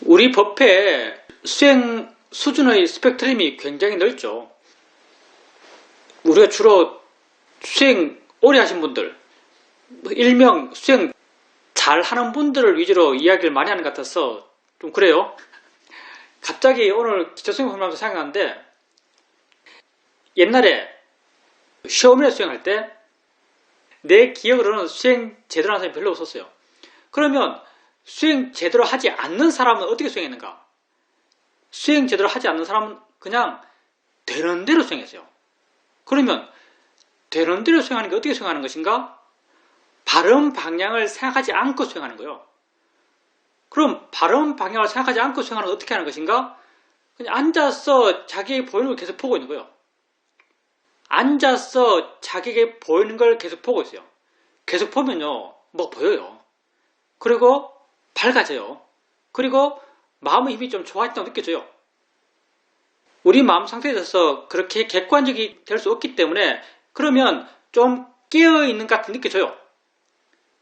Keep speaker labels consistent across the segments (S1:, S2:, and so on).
S1: 우리 법회 수행 수준의 스펙트럼이 굉장히 넓죠. 우리가 주로 수행 오래 하신 분들, 일명 수행 잘 하는 분들을 위주로 이야기를 많이 하는 것 같아서 좀 그래요. 갑자기 오늘 기초수행 공부하면서 생각하는데, 옛날에 시험에 수행할 때 내 기억으로는 수행 제대로 하는 사람이 별로 없었어요. 그러면 수행 제대로 하지 않는 사람은 어떻게 수행했는가? 수행 제대로 하지 않는 사람은 그냥 되는 대로 수행했어요. 그러면 되는 대로 수행하는 게 어떻게 수행하는 것인가? 바른 방향을 생각하지 않고 수행하는 거예요. 그럼 바른 방향을 생각하지 않고 수행하는 건 어떻게 하는 것인가? 그냥 앉아서 자기에게 보이는 걸 계속 보고 있는 거예요. 앉아서 자기에게 보이는 걸 계속 보고 있어요. 계속 보면요, 뭐 보여요. 그리고 밝아져요. 그리고 마음의 힘이 좀 좋아진다고 느껴져요. 우리 마음 상태에 대해서 그렇게 객관적이 될 수 없기 때문에 그러면 좀 깨어있는 것 같은 느껴져요.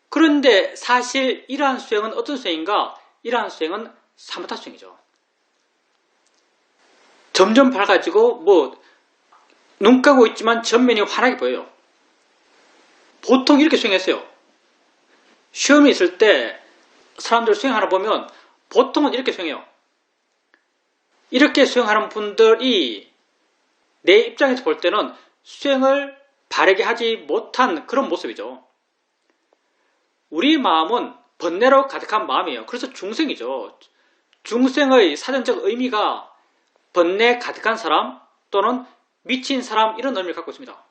S1: 그런데 사실 이러한 수행은 어떤 수행인가? 이러한 수행은 사마타 수행이죠. 점점 밝아지고 눈 감고 있지만 전면이 환하게 보여요. 보통 이렇게 수행했어요. 시험이 있을 때 사람들 수행하나 보면 보통은 이렇게 수행해요. 이렇게 수행하는 분들이 내 입장에서 볼 때는 수행을 바르게 하지 못한 그런 모습이죠. 우리 마음은 번뇌로 가득한 마음이에요. 그래서 중생이죠. 중생의 사전적 의미가 번뇌 가득한 사람 또는 미친 사람 이런 의미를 갖고 있습니다.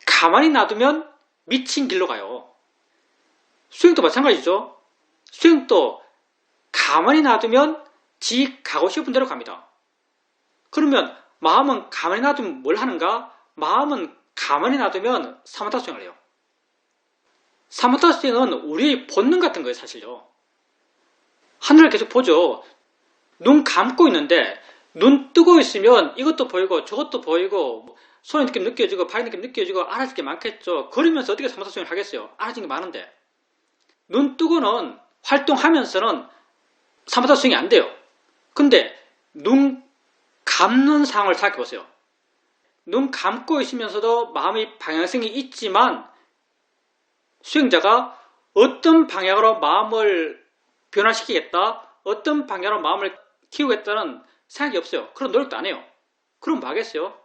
S1: 가만히 놔두면 미친 길로 가요. 수행도 마찬가지죠. 수행도 가만히 놔두면 지 가고 싶은 대로 갑니다. 그러면 마음은 가만히 놔두면 뭘 하는가? 마음은 가만히 놔두면 사마타 수행을 해요. 사마타 수행은 우리의 본능 같은 거예요, 사실요. 하늘을 계속 보죠. 눈 감고 있는데 눈 뜨고 있으면 이것도 보이고 저것도 보이고 손의 느낌 느껴지고 발의 느낌 느껴지고 알아질 게 많겠죠. 그러면서 어떻게 사마타 수행을 하겠어요? 알아진 게 많은데. 눈 뜨고는 활동하면서는 사마타 수행이 안 돼요. 근데 눈 감는 상황을 생각해 보세요. 눈 감고 있으면서도 마음의 방향성이 있지만 수행자가 어떤 방향으로 마음을 변화시키겠다, 어떤 방향으로 마음을 키우겠다는 생각이 없어요. 그런 노력도 안 해요. 그럼 뭐 하겠어요?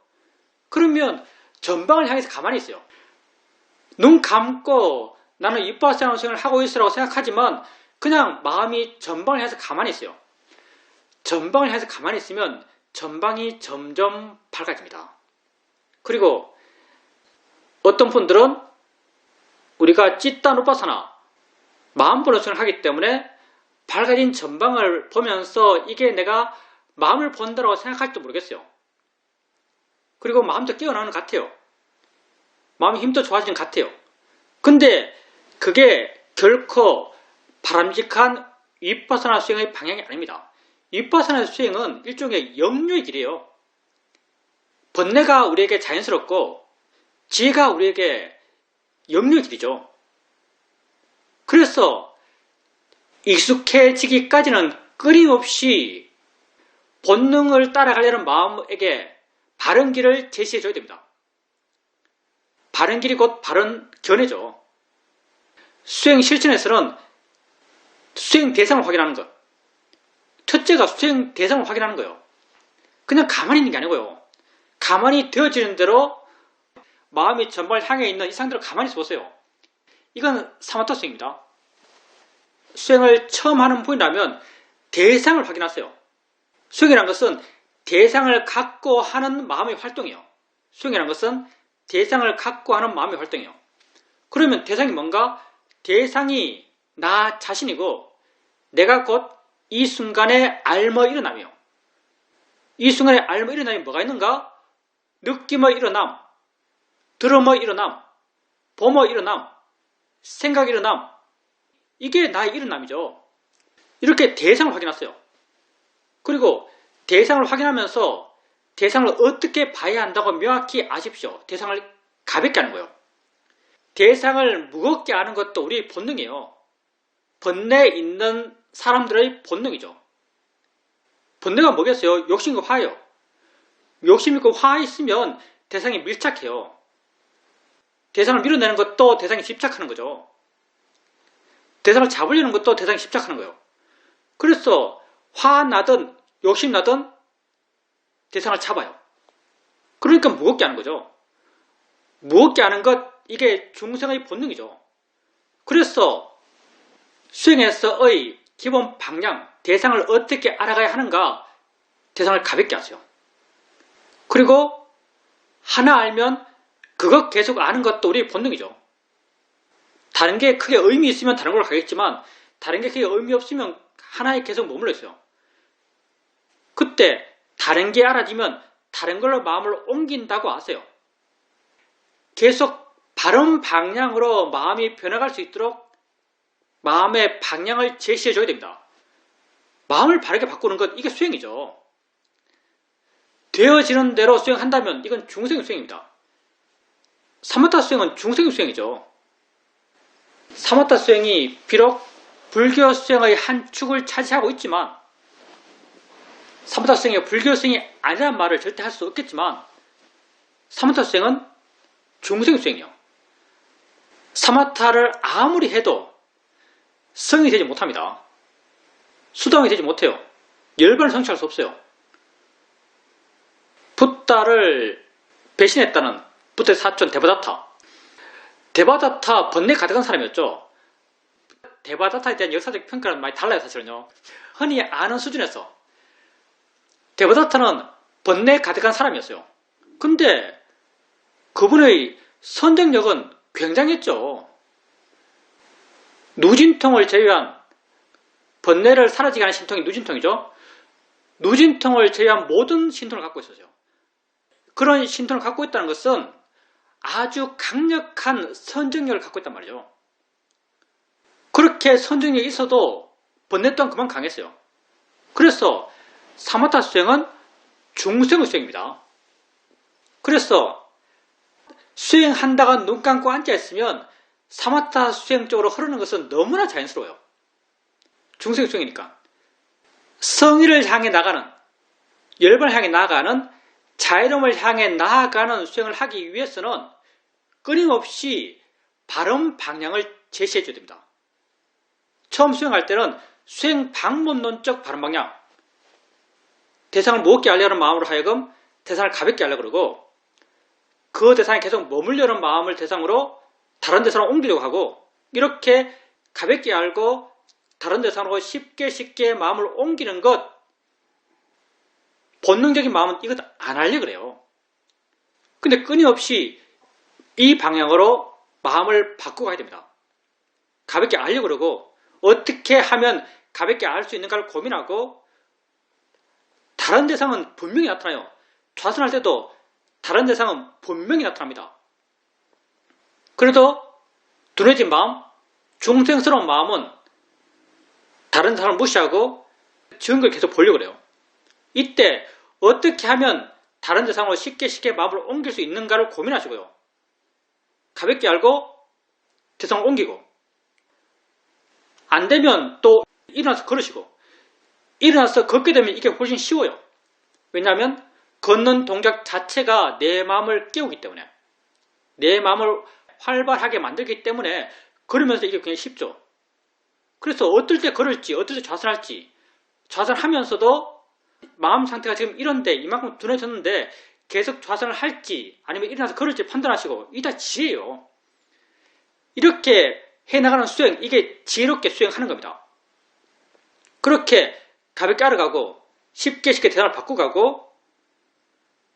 S1: 그러면 전방을 향해서 가만히 있어요. 눈 감고 나는 이빠사나 수행을 하고 있으라고 생각하지만 그냥 마음이 전방을 향해서 가만히 있어요. 전방을 향해서 가만히 있으면 전방이 점점 밝아집니다. 그리고 어떤 분들은 우리가 찌따누빠사나 마음 보는 수행을 하기 때문에 밝아진 전방을 보면서 이게 내가 마음을 본다고 생각할지도 모르겠어요. 그리고 마음도 깨어나는 것 같아요. 마음의 힘도 좋아지는 것 같아요. 근데 그게 결코 바람직한 위파사나 수행의 방향이 아닙니다. 위파사나 수행은 일종의 영유의 길이에요. 번뇌가 우리에게 자연스럽고 지혜가 우리에게 영유의 길이죠. 그래서 익숙해지기까지는 끊임없이 본능을 따라가려는 마음에게 바른 길을 제시해줘야 됩니다. 바른 길이 곧 바른 견해죠. 수행 실천에서는 수행 대상을 확인하는 것. 첫째가 수행 대상을 확인하는 거예요. 그냥 가만히 있는 게 아니고요. 가만히 되어지는 대로 마음이 전방을 향해 있는 이 상태로 가만히 있어 보세요. 이건 사마타 수행입니다. 수행을 처음 하는 분이라면 대상을 확인하세요. 수행이라는 것은 대상을 갖고 하는 마음의 활동이에요. 수행이라는 것은 대상을 갖고 하는 마음의 활동이에요. 그러면 대상이 뭔가? 대상이 나 자신이고 내가 곧 이 순간에 알머 일어남이요. 이 순간에 알머 일어남이 뭐가 있는가? 느낌의 일어남, 들음의 일어남, 봄의 일어남, 생각의 일어남. 이게 나의 일어남이죠. 이렇게 대상을 확인하세요. 그리고 대상을 확인하면서 대상을 어떻게 봐야 한다고 명확히 아십시오. 대상을 가볍게 하는 거예요. 대상을 무겁게 하는 것도 우리의 본능이에요. 번뇌에 있는 사람들의 본능이죠. 본능은 뭐겠어요? 욕심과 화예요. 욕심 있고 화 있으면 대상이 밀착해요. 대상을 밀어내는 것도 대상이 집착하는 거죠. 대상을 잡으려는 것도 대상이 집착하는 거예요. 그래서 화나든 욕심나든 대상을 잡아요. 그러니까 무겁게 하는 거죠. 무겁게 하는 것, 이게 중생의 본능이죠. 그래서 수행에서의 기본 방향, 대상을 어떻게 알아가야 하는가, 대상을 가볍게 하세요. 그리고 하나 알면 그것 계속 아는 것도 우리의 본능이죠. 다른 게 크게 의미 있으면 다른 걸로 가겠지만 다른 게 크게 의미 없으면 하나에 계속 머물러 있어요. 그때 다른 게 알아지면 다른 걸로 마음을 옮긴다고 아세요. 계속 바른 방향으로 마음이 변해갈 수 있도록 마음의 방향을 제시해줘야 됩니다. 마음을 바르게 바꾸는 것, 이게 수행이죠. 되어지는 대로 수행한다면 이건 중생 수행입니다. 사마타 수행은 중생 수행이죠. 사마타 수행이 비록 불교 수행의 한 축을 차지하고 있지만, 사마타 수행이 불교 수행이 아니라는 말을 절대 할 수 없겠지만, 사마타 수행은 중생 수행이요. 사마타를 아무리 해도 성이 되지 못합니다. 수동이 되지 못해요. 열반을 성취할 수 없어요. 붓다를 배신했다는 부처의 사촌 데바다타. 데바다타 번뇌 가득한 사람이었죠. 데바다타에 대한 역사적 평가는 많이 달라요, 사실은요. 흔히 아는 수준에서. 데바다타는 번뇌 가득한 사람이었어요. 근데 그분의 선정력은 굉장했죠. 누진통을 제외한, 번뇌를 사라지게 하는 신통이 누진통이죠. 누진통을 제외한 모든 신통을 갖고 있었어요. 그런 신통을 갖고 있다는 것은 아주 강력한 선정력을 갖고 있단 말이죠. 그렇게 선정력이 있어도 번뇌 또한 그만 강했어요. 그래서 사마타 수행은 중생의 수행입니다. 그래서 수행한다가 눈 감고 앉아있으면 사마타 수행 쪽으로 흐르는 것은 너무나 자연스러워요. 중생 수행이니까. 성의를 향해 나가는, 열반을 향해 나아가는, 자유로움을 향해 나아가는 수행을 하기 위해서는 끊임없이 바른 방향을 제시해줘야 됩니다. 처음 수행할 때는 수행 방법론적 바른 방향, 대상을 무겁게 하려는 마음으로 하여금 대상을 가볍게 하려고 그러고, 그 대상에 계속 머물려는 마음을 대상으로 다른 대상으로 옮기려고 하고, 이렇게 가볍게 알고 다른 대상으로 쉽게 마음을 옮기는 것, 본능적인 마음은 이것 안 하려고 그래요. 근데 끊임없이 이 방향으로 마음을 바꾸고 가야 됩니다. 가볍게 알려고 그러고, 어떻게 하면 가볍게 알 수 있는가를 고민하고, 다른 대상은 분명히 나타나요. 좌선할 때도 다른 대상은 분명히 나타납니다. 그래도 둔해진 마음, 중생스러운 마음은 다른 사람을 무시하고 증거를 계속 보려고 그래요. 이때 어떻게 하면 다른 대상으로 쉽게 마음을 옮길 수 있는가를 고민하시고요. 가볍게 알고 대상을 옮기고, 안 되면 또 일어나서 걸으시고, 일어나서 걷게 되면 이게 훨씬 쉬워요. 왜냐하면 걷는 동작 자체가 내 마음을 깨우기 때문에, 내 마음을 활발하게 만들기 때문에 걸으면서 이게 굉장히 쉽죠. 그래서 어떨 때 걸을지, 어떨 때 좌선할지, 좌선하면서도 마음 상태가 지금 이런데, 이만큼 둔해졌는데 계속 좌선을 할지 아니면 일어나서 걸을지 판단하시고, 이게 다 지혜예요. 이렇게 해나가는 수행, 이게 지혜롭게 수행하는 겁니다. 그렇게 가볍게 알아가고 쉽게 대상을 바꾸가고,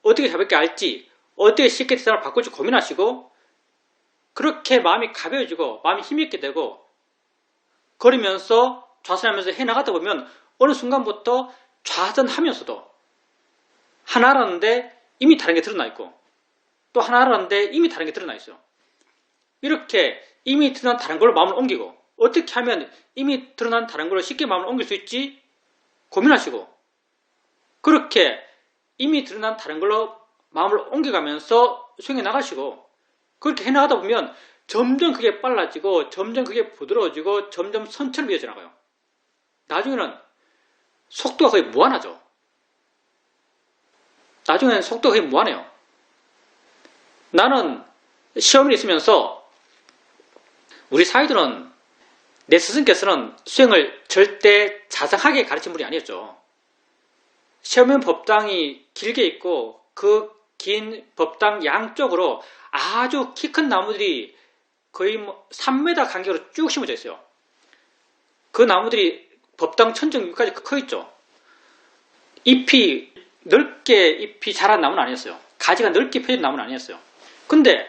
S1: 어떻게 가볍게 알지, 어떻게 쉽게 대상을 바꿀지 고민하시고, 그렇게 마음이 가벼워지고 마음이 힘있게 되고 걸으면서 좌선하면서 해나가다 보면 어느 순간부터 좌선하면서도 하나라는데 이미 다른 게 드러나 있고, 또 하나라는데 이미 다른 게 드러나 있어요. 이렇게 이미 드러난 다른 걸로 마음을 옮기고, 어떻게 하면 이미 드러난 다른 걸로 쉽게 마음을 옮길 수 있지 고민하시고, 그렇게 이미 드러난 다른 걸로 마음을 옮겨가면서 수행해 나가시고, 그렇게 해나가다 보면 점점 그게 빨라지고 점점 그게 부드러워지고 점점 선처럼 이어져 나가요. 나중에는 속도가 거의 무한하죠. 나중에는 속도가 거의 무한해요. 나는 시험이 있으면서 우리 사회들은 내 스승께서는 수행을 절대 자상하게 가르친 분이 아니었죠. 시험용 법당이 길게 있고 그 긴 법당 양쪽으로 아주 키 큰 나무들이 거의 3m 간격으로 쭉 심어져 있어요. 그 나무들이 법당 천정 위까지 커 있죠. 잎이 넓게 잎이 자란 나무는 아니었어요. 가지가 넓게 펴진 나무는 아니었어요. 근데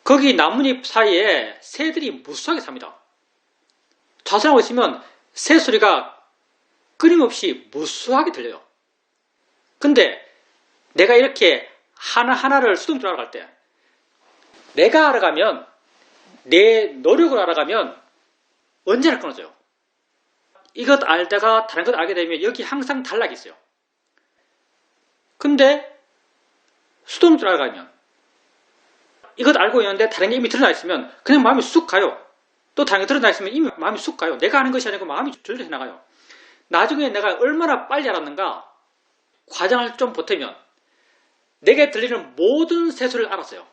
S1: 거기 나뭇잎 사이에 새들이 무수하게 삽니다. 좌선하고 있으면 새 소리가 끊임없이 무수하게 들려요. 근데 내가 이렇게 하나하나를 수동적으로 알아갈 때 내가 알아가면 내 노력으로 알아가면 언제나 끊어져요. 이것 알다가 다른 것 알게 되면 여기 항상 단락이 있어요. 근데 수동적으로 알아가면 이것 알고 있는데 다른 게 이미 드러나 있으면 그냥 마음이 쑥 가요. 또 다른 게 드러나 있으면 이미 마음이 쑥 가요. 내가 아는 것이 아니고 마음이 절로 해나가요. 나중에 내가 얼마나 빨리 알았는가 과정을 좀 보태면 내게 들리는 모든 새소리를 알았어요.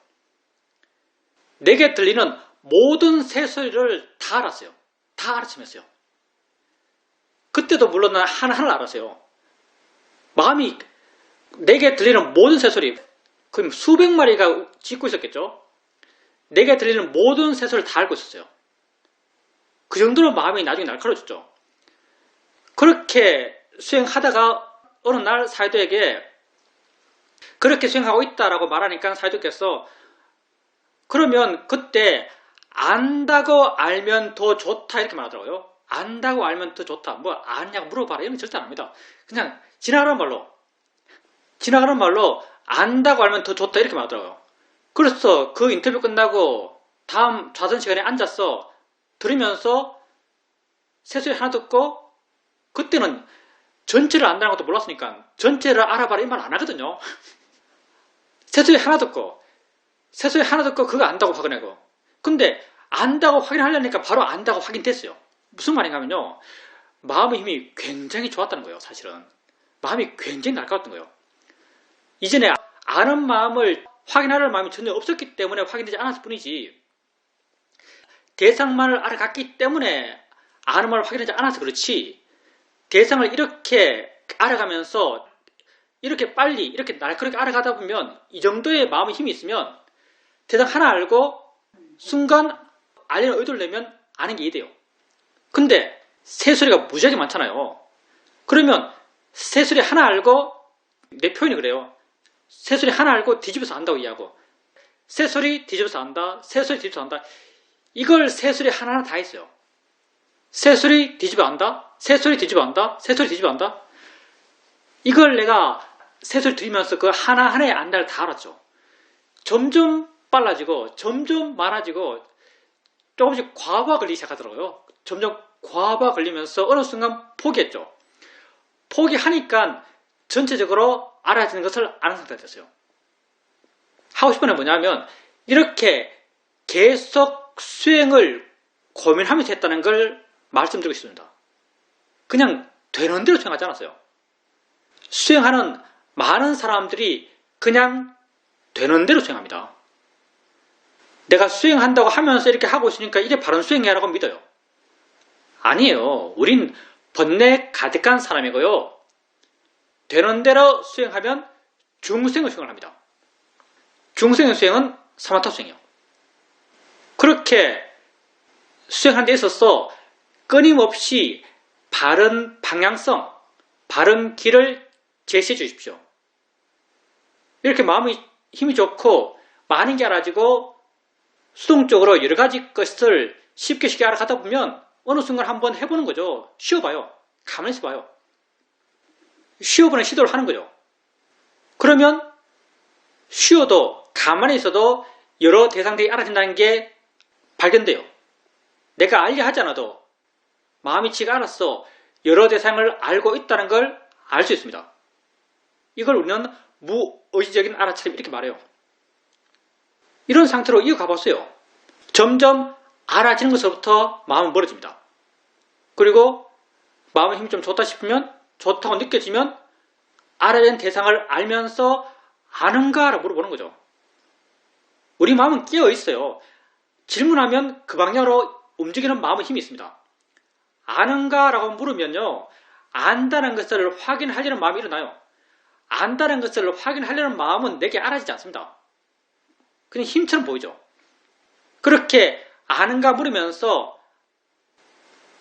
S1: 내게 들리는 모든 새소리를 다 알았어요. 다 알아채면서요. 그때도 물론 난 하나하나 알았어요. 마음이 내게 들리는 모든 새소리 거의 수백 마리가 짖고 있었겠죠. 내게 들리는 모든 새소리를 다 알고 있었어요. 그 정도로 마음이 나중에 날카로워졌죠. 그렇게 수행하다가 어느 날 사이도에게 그렇게 수행하고 있다라고 말하니까 사이도께서 그러면 그때 안다고 알면 더 좋다 이렇게 말하더라고요. 안다고 알면 더 좋다. 뭐 아냐고 물어봐라 이런 거 절대 안 합니다. 그냥 지나가는 말로 안다고 알면 더 좋다 이렇게 말하더라고요. 그래서 그 인터뷰 끝나고 다음 좌선 시간에 앉아서 들으면서 새소리 하나 듣고 그때는 전체를 안다는 것도 몰랐으니까 전체를 알아봐라 이 말 안 하거든요. 새소리 하나 듣고 그거 안다고 확인하고 근데 안다고 확인하려니까 바로 안다고 확인됐어요. 무슨 말인가 하면요. 마음의 힘이 굉장히 좋았다는 거예요. 사실은 마음이 굉장히 날카로웠던 거예요. 이전에 아는 마음을 확인할 마음이 전혀 없었기 때문에 확인되지 않았을 뿐이지 대상만을 알아갔기 때문에 아는 마음을 확인하지 않아서 그렇지 대상을 이렇게 알아가면서 이렇게 빨리 이렇게 날카롭게 알아가다 보면 이 정도의 마음의 힘이 있으면 대상 하나 알고 순간 알려는 의도를 내면 아는 게 이해돼요. 근데 새소리가 무지하게 많잖아요. 그러면 새소리 하나 알고 내 표현이 그래요. 새소리 하나 알고 뒤집어서 안다고 이해하고 새소리 뒤집어서 안다. 새소리 뒤집어서 안다. 이걸 새소리 하나하나 다 했어요. 새소리 뒤집어 안다. 새소리 뒤집어 안다. 새소리 뒤집어 안다. 이걸 내가 새소리 들으면서 그 하나하나의 안다를 다 알았죠. 점점 빨라지고 점점 많아지고 조금씩 과부하 걸리기 시작하더라고요. 점점 과부하 걸리면서 어느 순간 포기했죠. 포기하니까 전체적으로 알아지는 것을 아는 상태가 됐어요. 하고 싶은 건 뭐냐면 이렇게 계속 수행을 고민하면서 했다는 걸 말씀드리고 싶습니다. 그냥 되는 대로 수행하지 않았어요. 수행하는 많은 사람들이 그냥 되는 대로 수행합니다. 내가 수행한다고 하면서 이렇게 하고 있으니까 이게 바른 수행이라고 믿어요. 아니에요. 우린 번뇌 가득한 사람이고요. 되는 대로 수행하면 중생의 수행을 합니다. 중생의 수행은 사마타 수행이에요. 그렇게 수행하는 데 있어서 끊임없이 바른 방향성, 바른 길을 제시해 주십시오. 이렇게 마음이 힘이 좋고 많은 게 알아지고 수동적으로 여러 가지 것을 쉽게 알아가다 보면 어느 순간 한번 해보는 거죠. 쉬어봐요. 가만히 있어봐요. 쉬어보는 시도를 하는 거죠. 그러면 쉬어도 가만히 있어도 여러 대상들이 알아진다는 게 발견돼요. 내가 알려 하지 않아도 마음이 지가 알아서 여러 대상을 알고 있다는 걸 알 수 있습니다. 이걸 우리는 무의지적인 알아차림 이렇게 말해요. 이런 상태로 이어가 봤어요. 점점 알아지는 것부터 마음은 멀어집니다. 그리고 마음의 힘이 좀 좋다 싶으면, 좋다고 느껴지면 알아야 되는 대상을 알면서 아는가? 라고 물어보는 거죠. 우리 마음은 깨어 있어요. 질문하면 그 방향으로 움직이는 마음의 힘이 있습니다. 아는가? 라고 물으면요, 안다는 것을 확인하려는 마음이 일어나요. 안다는 것을 확인하려는 마음은 내게 알아지지 않습니다. 그냥 힘처럼 보이죠. 그렇게 아는가 물으면서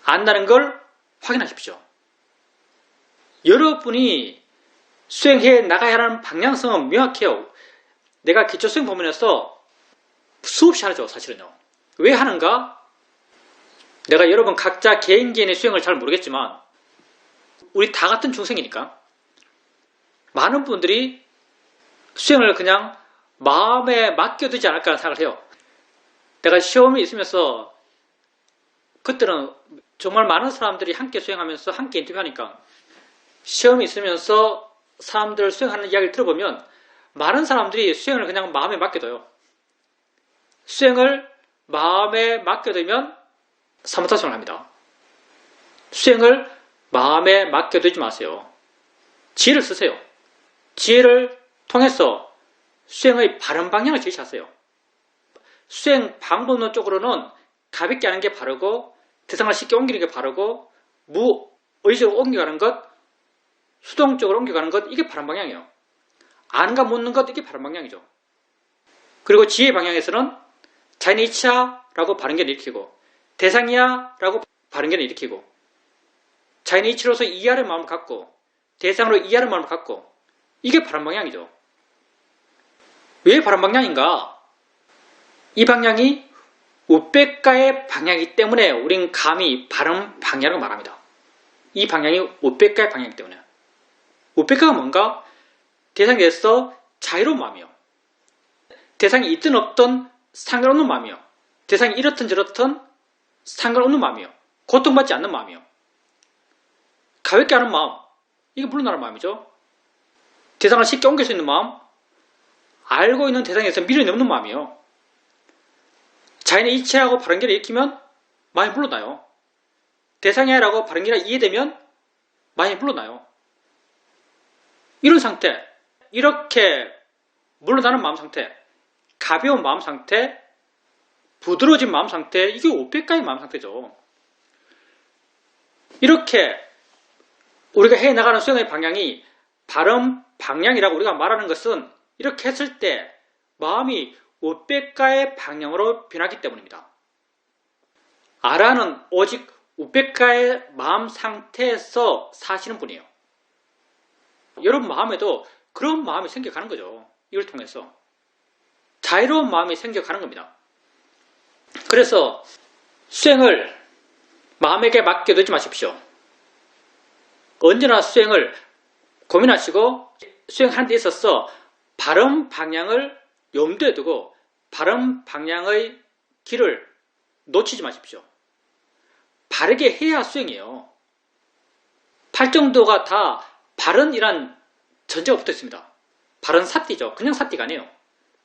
S1: 안다는 걸 확인하십시오. 여러분이 수행해 나가야 하는 방향성은 명확해요. 내가 기초수행 법문에서 수없이 하죠, 사실은요. 왜 하는가? 내가 여러분 각자 개인의 수행을 잘 모르겠지만 우리 다 같은 중생이니까 많은 분들이 수행을 그냥 마음에 맡겨두지 않을까 하는 생각을 해요. 내가 시험이 있으면서 그때는 정말 많은 사람들이 함께 수행하면서 함께 인터뷰하니까 시험이 있으면서 사람들 수행하는 이야기를 들어보면 많은 사람들이 수행을 그냥 마음에 맡겨둬요. 수행을 마음에 맡겨두면 사무타 수행을 합니다. 수행을 마음에 맡겨두지 마세요. 지혜를 쓰세요. 지혜를 통해서 수행의 바른 방향을 제시하세요. 수행 방법론 쪽으로는 가볍게 하는 게 바르고 대상을 쉽게 옮기는 게 바르고 무의식적으로 옮겨가는 것, 수동적으로 옮겨가는 것, 이게 바른 방향이에요. 아는가 묻는 것, 이게 바른 방향이죠. 그리고 지혜 방향에서는 자연의 이치야라고 바른 견을 일으키고 대상이야라고 바른 견을 일으키고 자연의 이치로서 이해하는 마음을 갖고 대상으로 이해하는 마음을 갖고 이게 바른 방향이죠. 왜 바른 방향인가? 이 방향이 우백가의 방향이기 때문에 우린 감히 바른 방향을 말합니다. 이 방향이 우백가의 방향이기 때문에. 우백가가 뭔가? 대상에 대해서 자유로운 마음이요. 대상이 있든 없든 상관없는 마음이요. 대상이 이렇든 저렇든 상관없는 마음이요. 고통받지 않는 마음이요. 가볍게 하는 마음, 이게 물러나는 마음이죠. 대상을 쉽게 옮길 수 있는 마음, 알고 있는 대상에서 미련이 없는 마음이요. 자연의 이치라고 바른 길을 일으키면 마음이 물러나요. 대상이라고 바른 길이 이해되면 마음이 물러나요. 이런 상태, 이렇게 물러나는 마음 상태, 가벼운 마음 상태, 부드러워진 마음 상태, 이게 우백가의 마음 상태죠. 이렇게 우리가 해나가는 수행의 방향이 바른 방향이라고 우리가 말하는 것은 이렇게 했을 때 마음이 우백가의 방향으로 변하기 때문입니다. 아라는 오직 우백가의 마음 상태에서 사시는 분이에요. 여러분 마음에도 그런 마음이 생겨가는 거죠. 이걸 통해서 자유로운 마음이 생겨가는 겁니다. 그래서 수행을 마음에게 맡겨두지 마십시오. 언제나 수행을 고민하시고 수행하는 데 있어서 바른 방향을 염두에 두고 바른 방향의 길을 놓치지 마십시오. 바르게 해야 수행이에요. 팔정도가 다 바른이란 전제가 붙어 있습니다. 바른 사띠죠. 그냥 사띠가 아니에요.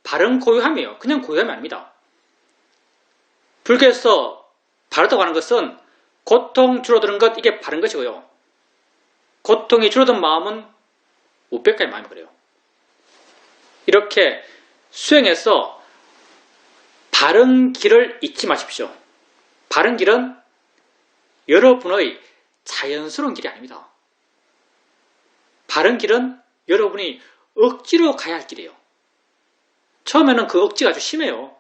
S1: 바른 고유함이에요. 그냥 고유함이 아닙니다. 불교에서 바르다고 하는 것은 고통 줄어드는 것, 이게 바른 것이고요. 고통이 줄어든 마음은 우백가의 마음이 그래요. 이렇게 수행해서 바른 길을 잊지 마십시오. 바른 길은 여러분의 자연스러운 길이 아닙니다. 바른 길은 여러분이 억지로 가야 할 길이에요. 처음에는 그 억지가 아주 심해요.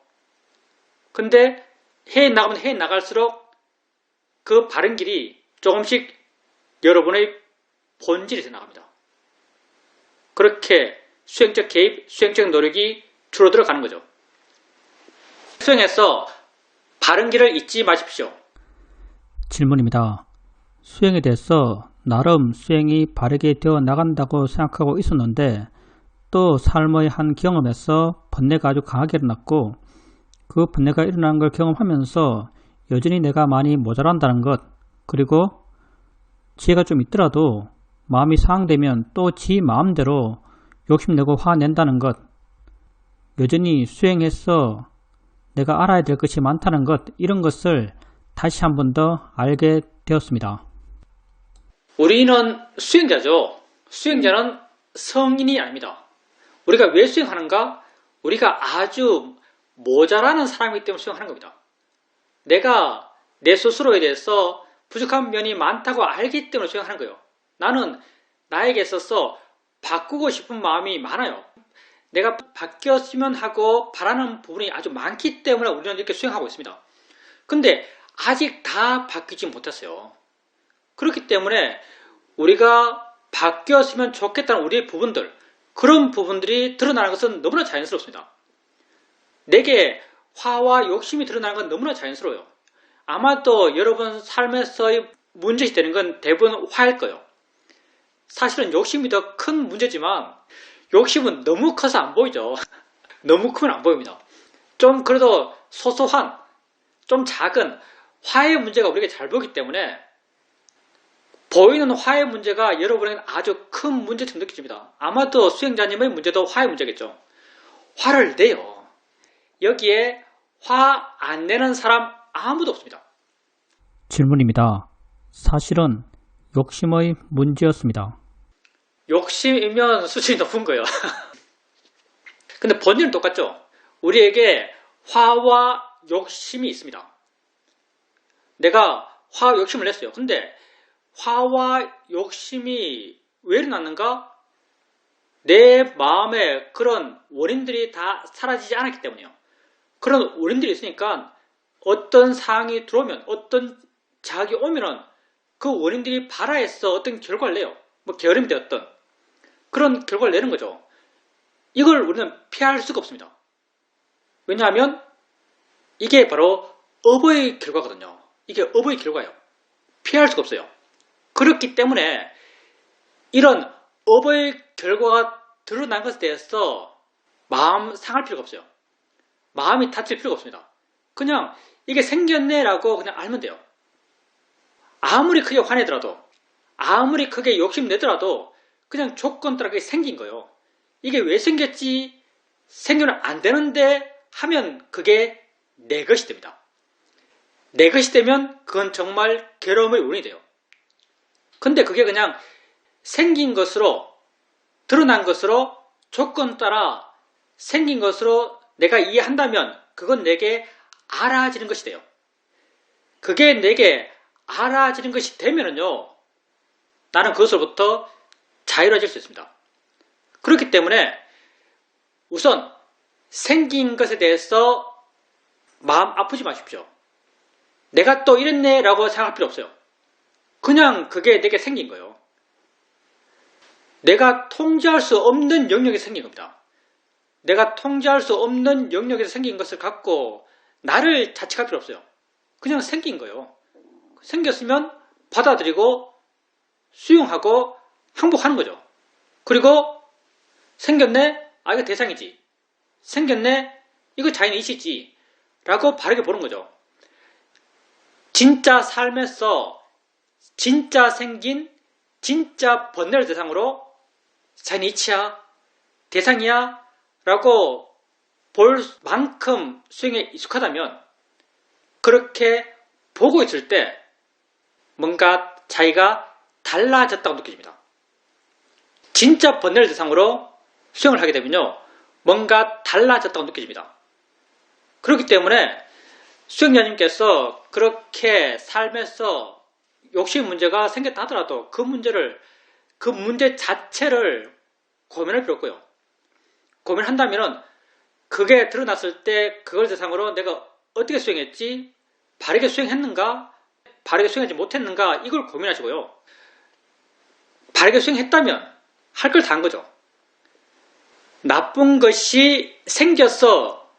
S1: 근데 해나가면 해나갈수록 그 바른 길이 조금씩 여러분의 본질이 되어나갑니다. 그렇게 수행적 개입, 수행적 노력이 줄어들어 가는 거죠. 수행에서 바른 길을 잊지 마십시오.
S2: 질문입니다. 수행에 대해서 나름 수행이 바르게 되어 나간다고 생각하고 있었는데 또 삶의 한 경험에서 번뇌가 아주 강하게 일어났고 그 번뇌가 일어나는 걸 경험하면서 여전히 내가 많이 모자란다는 것, 그리고 지혜가 좀 있더라도 마음이 상하되면 또 지 마음대로 욕심내고 화낸다는 것, 여전히 수행해서 내가 알아야 될 것이 많다는 것, 이런 것을 다시 한 번 더 알게 되었습니다.
S1: 우리는 수행자죠. 수행자는 성인이 아닙니다. 우리가 왜 수행하는가? 우리가 아주 모자라는 사람이기 때문에 수행하는 겁니다. 내가 내 스스로에 대해서 부족한 면이 많다고 알기 때문에 수행하는 거예요. 나는 나에게 있어서 바꾸고 싶은 마음이 많아요. 내가 바뀌었으면 하고 바라는 부분이 아주 많기 때문에 우리는 이렇게 수행하고 있습니다. 근데 아직 다 바뀌지 못했어요. 그렇기 때문에 우리가 바뀌었으면 좋겠다는 우리의 부분들, 그런 부분들이 드러나는 것은 너무나 자연스럽습니다. 내게 화와 욕심이 드러나는 건 너무나 자연스러워요. 아마도 여러분 삶에서의 문제가 되는 건 대부분 화일 거예요. 사실은 욕심이 더 큰 문제지만 욕심은 너무 커서 안 보이죠. 너무 크면 안 보입니다. 좀 그래도 소소한, 좀 작은 화의 문제가 우리에게 잘 보이기 때문에 보이는 화의 문제가 여러분에게는 아주 큰 문제처럼 느껴집니다. 아마도 수행자님의 문제도 화의 문제겠죠. 화를 내요. 여기에 화 안 내는 사람 아무도 없습니다.
S2: 질문입니다. 사실은 욕심의 문제였습니다.
S1: 욕심이면 수준이 높은 거예요. 근데 본질은 똑같죠. 우리에게 화와 욕심이 있습니다. 내가 화와 욕심을 냈어요. 근데 화와 욕심이 왜 일어났는가? 내 마음에 그런 원인들이 다 사라지지 않았기 때문이에요. 그런 원인들이 있으니까 어떤 상황이 들어오면, 어떤 자극이 오면은 그 원인들이 발화해서 어떤 결과를 내요. 뭐 게으름이 되었던 그런 결과를 내는 거죠. 이걸 우리는 피할 수가 없습니다. 왜냐하면 이게 바로 업의 결과거든요. 이게 업의 결과예요. 피할 수가 없어요. 그렇기 때문에 이런 업의 결과가 드러난 것에 대해서 마음 상할 필요가 없어요. 마음이 다칠 필요가 없습니다. 그냥 이게 생겼네라고 그냥 알면 돼요. 아무리 크게 화내더라도, 아무리 크게 욕심내더라도 그냥 조건 따라 그게 생긴 거예요. 이게 왜 생겼지? 생겨는 안 되는데 하면 그게 내 것이 됩니다. 내 것이 되면 그건 정말 괴로움의 원인이 돼요. 근데 그게 그냥 생긴 것으로, 드러난 것으로, 조건 따라 생긴 것으로 내가 이해한다면 그건 내게 알아지는 것이 돼요. 그게 내게 알아지는 것이 되면은요, 나는 그것으로부터 자유로워질 수 있습니다. 그렇기 때문에 우선 생긴 것에 대해서 마음 아프지 마십시오. 내가 또 이랬네 라고 생각할 필요 없어요. 그냥 그게 내게 생긴 거예요. 내가 통제할 수 없는 영역에서 생긴 겁니다. 내가 통제할 수 없는 영역에서 생긴 것을 갖고 나를 자책할 필요 없어요. 그냥 생긴 거예요. 생겼으면 받아들이고 수용하고 항복하는 거죠. 그리고 생겼네? 아, 이거 대상이지. 생겼네? 이거 자연의 이치지. 라고 바르게 보는 거죠. 진짜 삶에서 진짜 생긴 진짜 번뇌를 대상으로 자연의 이치야, 대상이야 라고 볼 만큼 수행에 익숙하다면 그렇게 보고 있을 때 뭔가 자기가 달라졌다고 느껴집니다. 진짜 번뇌를 대상으로 수행을 하게 되면요, 뭔가 달라졌다고 느껴집니다. 그렇기 때문에 수행자님께서 그렇게 삶에서 욕심 문제가 생겼다 하더라도 그 문제 자체를 고민할 필요 없고요. 고민한다면 그게 드러났을 때 그걸 대상으로 내가 어떻게 수행했지? 바르게 수행했는가? 바르게 수행하지 못했는가? 이걸 고민하시고요. 바르게 수행했다면 할 걸 다 한 거죠. 나쁜 것이 생겨서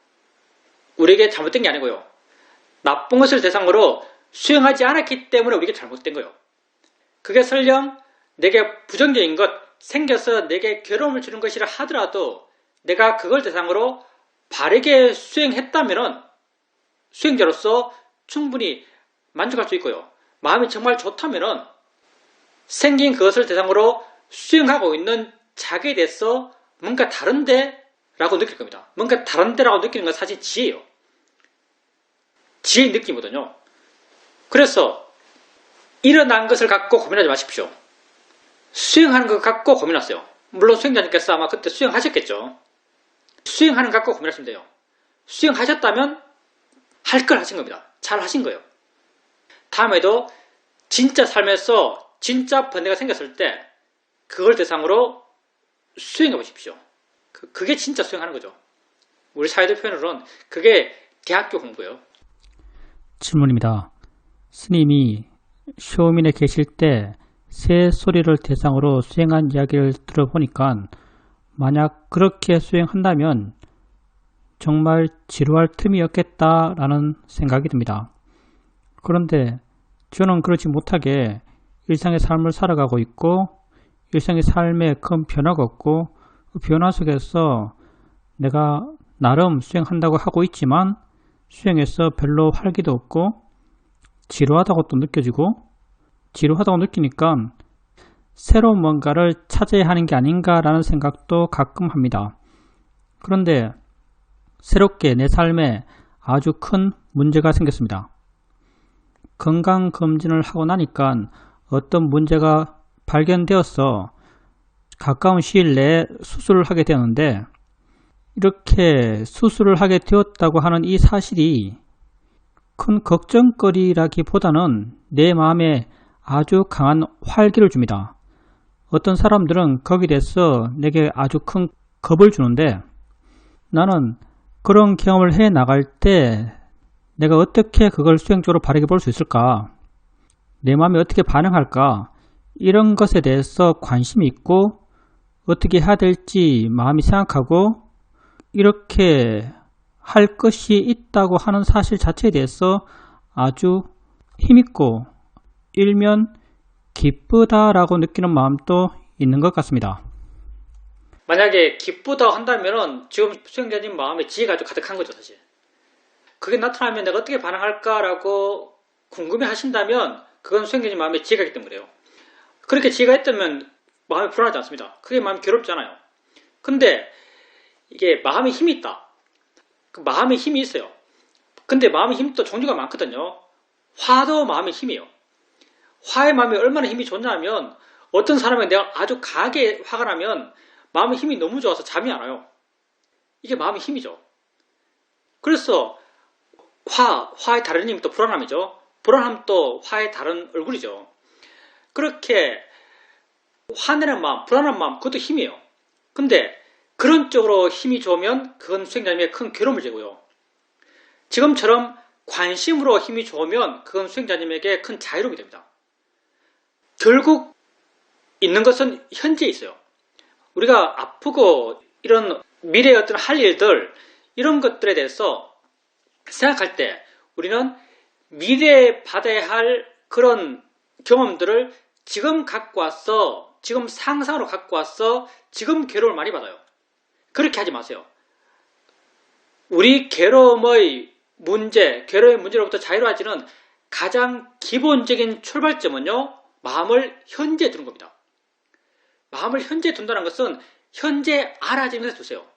S1: 우리에게 잘못된 게 아니고요. 나쁜 것을 대상으로 수행하지 않았기 때문에 우리에게 잘못된 거예요. 그게 설령 내게 부정적인 것, 생겨서 내게 괴로움을 주는 것이라 하더라도 내가 그걸 대상으로 바르게 수행했다면 수행자로서 충분히 만족할 수 있고요. 마음이 정말 좋다면 생긴 그것을 대상으로 수행하고 있는 자기에 대해서 뭔가 다른데 라고 느낄 겁니다. 뭔가 다른데 라고 느끼는 건 사실 지혜예요. 지혜의 느낌이거든요. 그래서 일어난 것을 갖고 고민하지 마십시오. 수행하는 것 갖고 고민하세요. 물론 수행자님께서 아마 그때 수행하셨겠죠. 수행하는 것 갖고 고민하시면 돼요. 수행하셨다면 할 걸 하신 겁니다. 잘 하신 거예요. 다음에도 진짜 삶에서 진짜 번뇌가 생겼을 때 그걸 대상으로 수행해 보십시오. 그게 진짜 수행하는 거죠. 우리 사회적 표현으로는 그게 대학교 공부예요.
S2: 질문입니다. 스님이 쇼민에 계실 때 새 소리를 대상으로 수행한 이야기를 들어보니까 만약 그렇게 수행한다면 정말 지루할 틈이 없겠다라는 생각이 듭니다. 그런데 저는 그렇지 못하게 일상의 삶을 살아가고 있고 일상의 삶에 큰 변화가 없고 그 변화 속에서 내가 나름 수행한다고 하고 있지만 수행에서 별로 활기도 없고 지루하다고 또 느껴지고 지루하다고 느끼니까 새로운 뭔가를 찾아야 하는 게 아닌가라는 생각도 가끔 합니다. 그런데 새롭게 내 삶에 아주 큰 문제가 생겼습니다. 건강검진을 하고 나니까 어떤 문제가 발견되어서 가까운 시일 내에 수술을 하게 되었는데 이렇게 수술을 하게 되었다고 하는 이 사실이 큰 걱정거리라기보다는 내 마음에 아주 강한 활기를 줍니다. 어떤 사람들은 거기에 대해서 내게 아주 큰 겁을 주는데 나는 그런 경험을 해 나갈 때 내가 어떻게 그걸 수행적으로 바르게 볼 수 있을까? 내 마음이 어떻게 반응할까? 이런 것에 대해서 관심이 있고 어떻게 해야 될지 마음이 생각하고 이렇게 할 것이 있다고 하는 사실 자체에 대해서 아주 힘있고 일면 기쁘다라고 느끼는 마음도 있는 것 같습니다.
S1: 만약에 기쁘다 한다면 지금 수행자님 마음에 지혜가 아주 가득한 거죠, 사실. 그게 나타나면 내가 어떻게 반응할까라고 궁금해 하신다면 그건 수행자님 마음에 지혜가 있기 때문에요. 그렇게 지혜가 있다면 마음이 불안하지 않습니다. 그게 마음이 괴롭지 않아요. 근데 이게 마음에 힘이 있다. 그 마음에 힘이 있어요. 근데 마음의 힘도 종류가 많거든요. 화도 마음의 힘이에요. 화의 마음이 얼마나 힘이 좋냐면 어떤 사람에게 내가 아주 강하게 화가 나면 마음의 힘이 너무 좋아서 잠이 안 와요. 이게 마음의 힘이죠. 그래서 화의 다른 힘이 또 불안함이죠. 불안함도 화의 다른 얼굴이죠. 그렇게 화내는 마음, 불안한 마음, 그것도 힘이에요. 근데 그런 쪽으로 힘이 좋으면 그건 수행자님에게 큰 괴로움을 주고요. 지금처럼 관심으로 힘이 좋으면 그건 수행자님에게 큰 자유로움이 됩니다. 결국 있는 것은 현재에 있어요. 우리가 아프고 이런 미래의 어떤 할 일들 이런 것들에 대해서 생각할 때 우리는 미래에 받아야 할 그런 경험들을 지금 갖고 와서 지금 상상으로 갖고 와서 지금 괴로움을 많이 받아요. 그렇게 하지 마세요. 우리 괴로움의 문제로부터 자유로워지는 가장 기본적인 출발점은요. 마음을 현재에 두는 겁니다. 마음을 현재에 둔다는 것은 현재 알아지는 것에 두세요.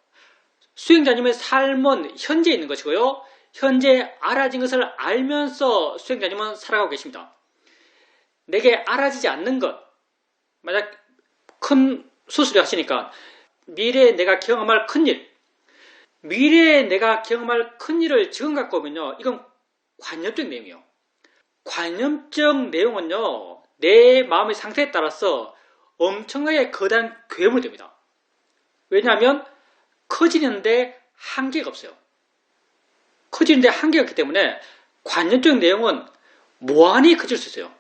S1: 수행자님의 삶은 현재에 있는 것이고요. 현재 알아진 것을 알면서 수행자님은 살아가고 계십니다. 내게 알아지지 않는 것, 만약 큰 수술을 하시니까 미래에 내가 경험할 큰일, 미래에 내가 경험할 큰일을 지금 갖고 오면요. 이건 관념적 내용이에요. 관념적 내용은요. 내 마음의 상태에 따라서 엄청나게 거대한 괴물이 됩니다. 왜냐하면 커지는데 한계가 없어요. 커지는데 한계가 없기 때문에 관념적 내용은 무한히 커질 수 있어요.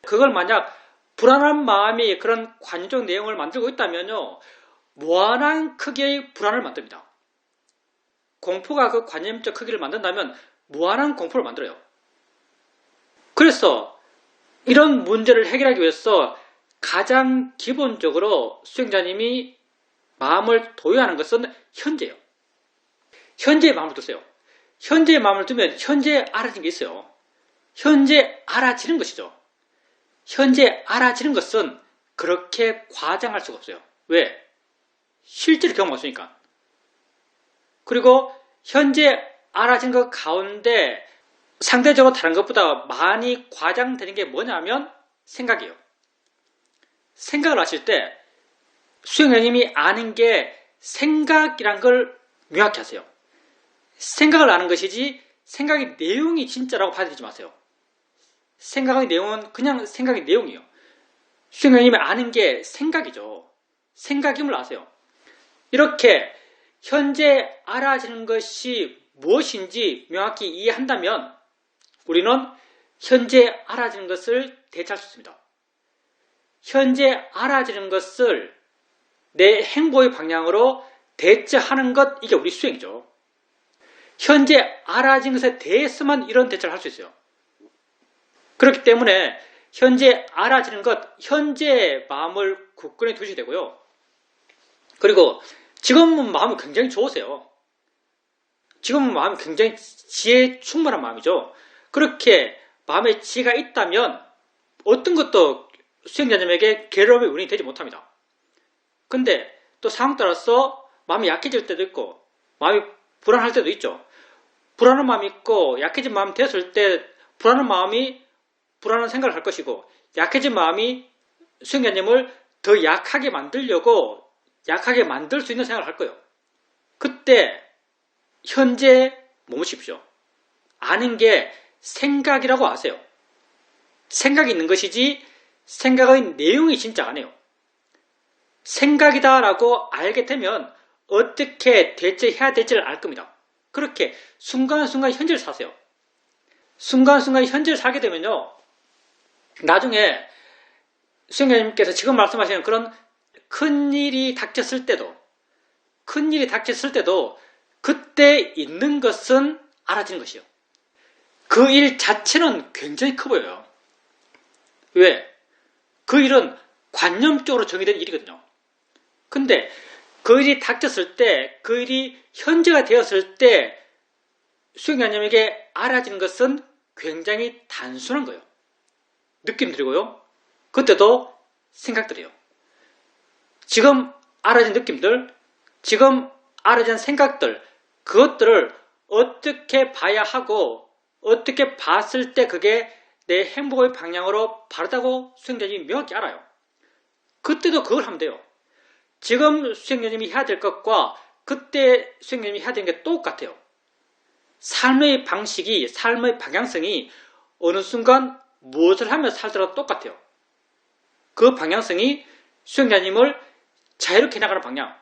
S1: 그걸 만약 불안한 마음이 그런 관념적 내용을 만들고 있다면요. 무한한 크기의 불안을 만듭니다. 공포가 그 관념적 크기를 만든다면 무한한 공포를 만들어요. 그래서 이런 문제를 해결하기 위해서 가장 기본적으로 수행자님이 마음을 도요하는 것은 현재예요. 현재의 마음을 두세요. 현재의 마음을 두면 현재 알아지는 게 있어요. 현재 알아지는 것이죠. 현재 알아지는 것은 그렇게 과장할 수가 없어요. 왜? 실제로 경험했으니까. 그리고 현재 알아진 것 가운데 상대적으로 다른 것보다 많이 과장되는 게 뭐냐면 생각이에요. 생각을 하실 때 수행자님이 아는 게 생각이란 걸 명확히 하세요. 생각을 아는 것이지 생각의 내용이 진짜라고 받아들이지 마세요. 생각의 내용은 그냥 생각의 내용이에요. 수행자님이 아는 게 생각이죠. 생각임을 아세요. 이렇게 현재 알아지는 것이 무엇인지 명확히 이해한다면 우리는 현재 알아지는 것을 대체할 수 있습니다. 현재 알아지는 것을 내 행보의 방향으로 대처하는 것, 이게 우리 수행이죠. 현재 알아진 것에 대해서만 이런 대처를 할 수 있어요. 그렇기 때문에 현재 알아지는 것, 현재 마음을 굳건히 두셔야 되고요. 그리고 지금은 마음이 굉장히 좋으세요. 지금은 마음이 굉장히 지혜 충만한 마음이죠. 그렇게 마음에 지혜가 있다면 어떤 것도 수행자님에게 괴로움의 원인이 되지 못합니다. 근데 또 상황 따라서 마음이 약해질 때도 있고 마음이 불안할 때도 있죠. 불안한 마음이 있고 약해진 마음이 되었을 때 불안한 마음이 불안한 생각을 할 것이고 약해진 마음이 수행자님을 더 약하게 만들려고 약하게 만들 수 있는 생각을 할 거예요. 그때 현재 머무십시오. 아는 게 생각이라고 아세요. 생각이 있는 것이지 생각의 내용이 진짜 아니에요. 생각이다라고 알게 되면 어떻게 대처해야 될지를 알 겁니다. 그렇게 순간순간 현재를 사세요. 순간순간 현재를 살게 되면요. 나중에 수행자님께서 지금 말씀하시는 그런 큰일이 닥쳤을 때도 그때 있는 것은 알아지는 것이요. 그 일 자체는 굉장히 커 보여요. 왜? 그 일은 관념적으로 정의된 일이거든요. 근데 그 일이 닥쳤을 때, 그 일이 현재가 되었을 때 수행자님에게 알아지는 것은 굉장히 단순한 거예요. 느낌들이고요. 그때도 생각들이에요. 지금 알아진 느낌들, 지금 알아진 생각들, 그것들을 어떻게 봐야 하고 어떻게 봤을 때 그게 내 행복의 방향으로 바르다고 수행자님이 명확히 알아요. 그때도 그걸 하면 돼요. 지금 수행자님이 해야 될 것과 그때 수행자님이 해야 되는 게 똑같아요. 삶의 방식이, 삶의 방향성이 어느 순간 무엇을 하며 살더라도 똑같아요. 그 방향성이 수행자님을 자유롭게 나가는 방향,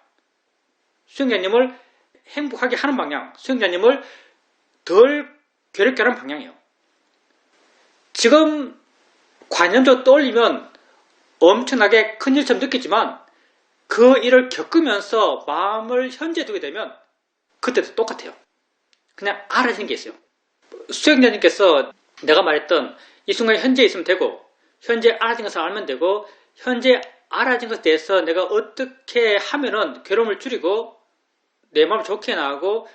S1: 수행자님을 행복하게 하는 방향, 수행자님을 덜 괴롭게 하는 방향이에요. 지금 관념적으로 떠올리면 엄청나게 큰 일처럼 느끼지만 그 일을 겪으면서 마음을 현재에 두게 되면 그때도 똑같아요. 그냥 알아지는 게 있어요. 수행자님께서 내가 말했던 이 순간 현재에 있으면 되고 현재 알아진 것을 알면 되고 현재 알아진 것에 대해서 내가 어떻게 하면은 괴로움을 줄이고 내 마음을 좋게 나가고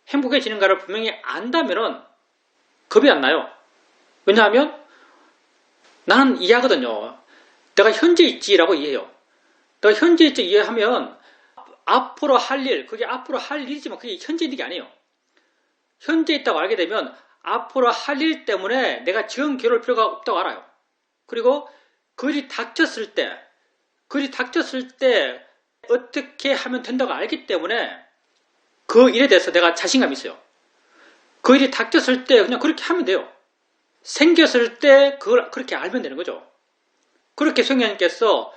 S1: 행복해지는가를 분명히 안다면은 겁이 안 나요. 왜냐하면 나는 이해하거든요. 내가 현재 있지라고 이해해요. 내가 현재 있지 이해하면 앞으로 할 일, 그게 앞으로 할 일이지만 그게 현재 있는 게 아니에요. 현재 있다고 알게 되면 앞으로 할 일 때문에 내가 지금 괴로울 필요가 없다고 알아요. 그리고 그 일이 닥쳤을 때 어떻게 하면 된다고 알기 때문에 그 일에 대해서 내가 자신감이 있어요. 그 일이 닥쳤을 때 그냥 그렇게 하면 돼요. 생겼을 때 그걸 그렇게 알면 되는 거죠. 그렇게 수행자님께서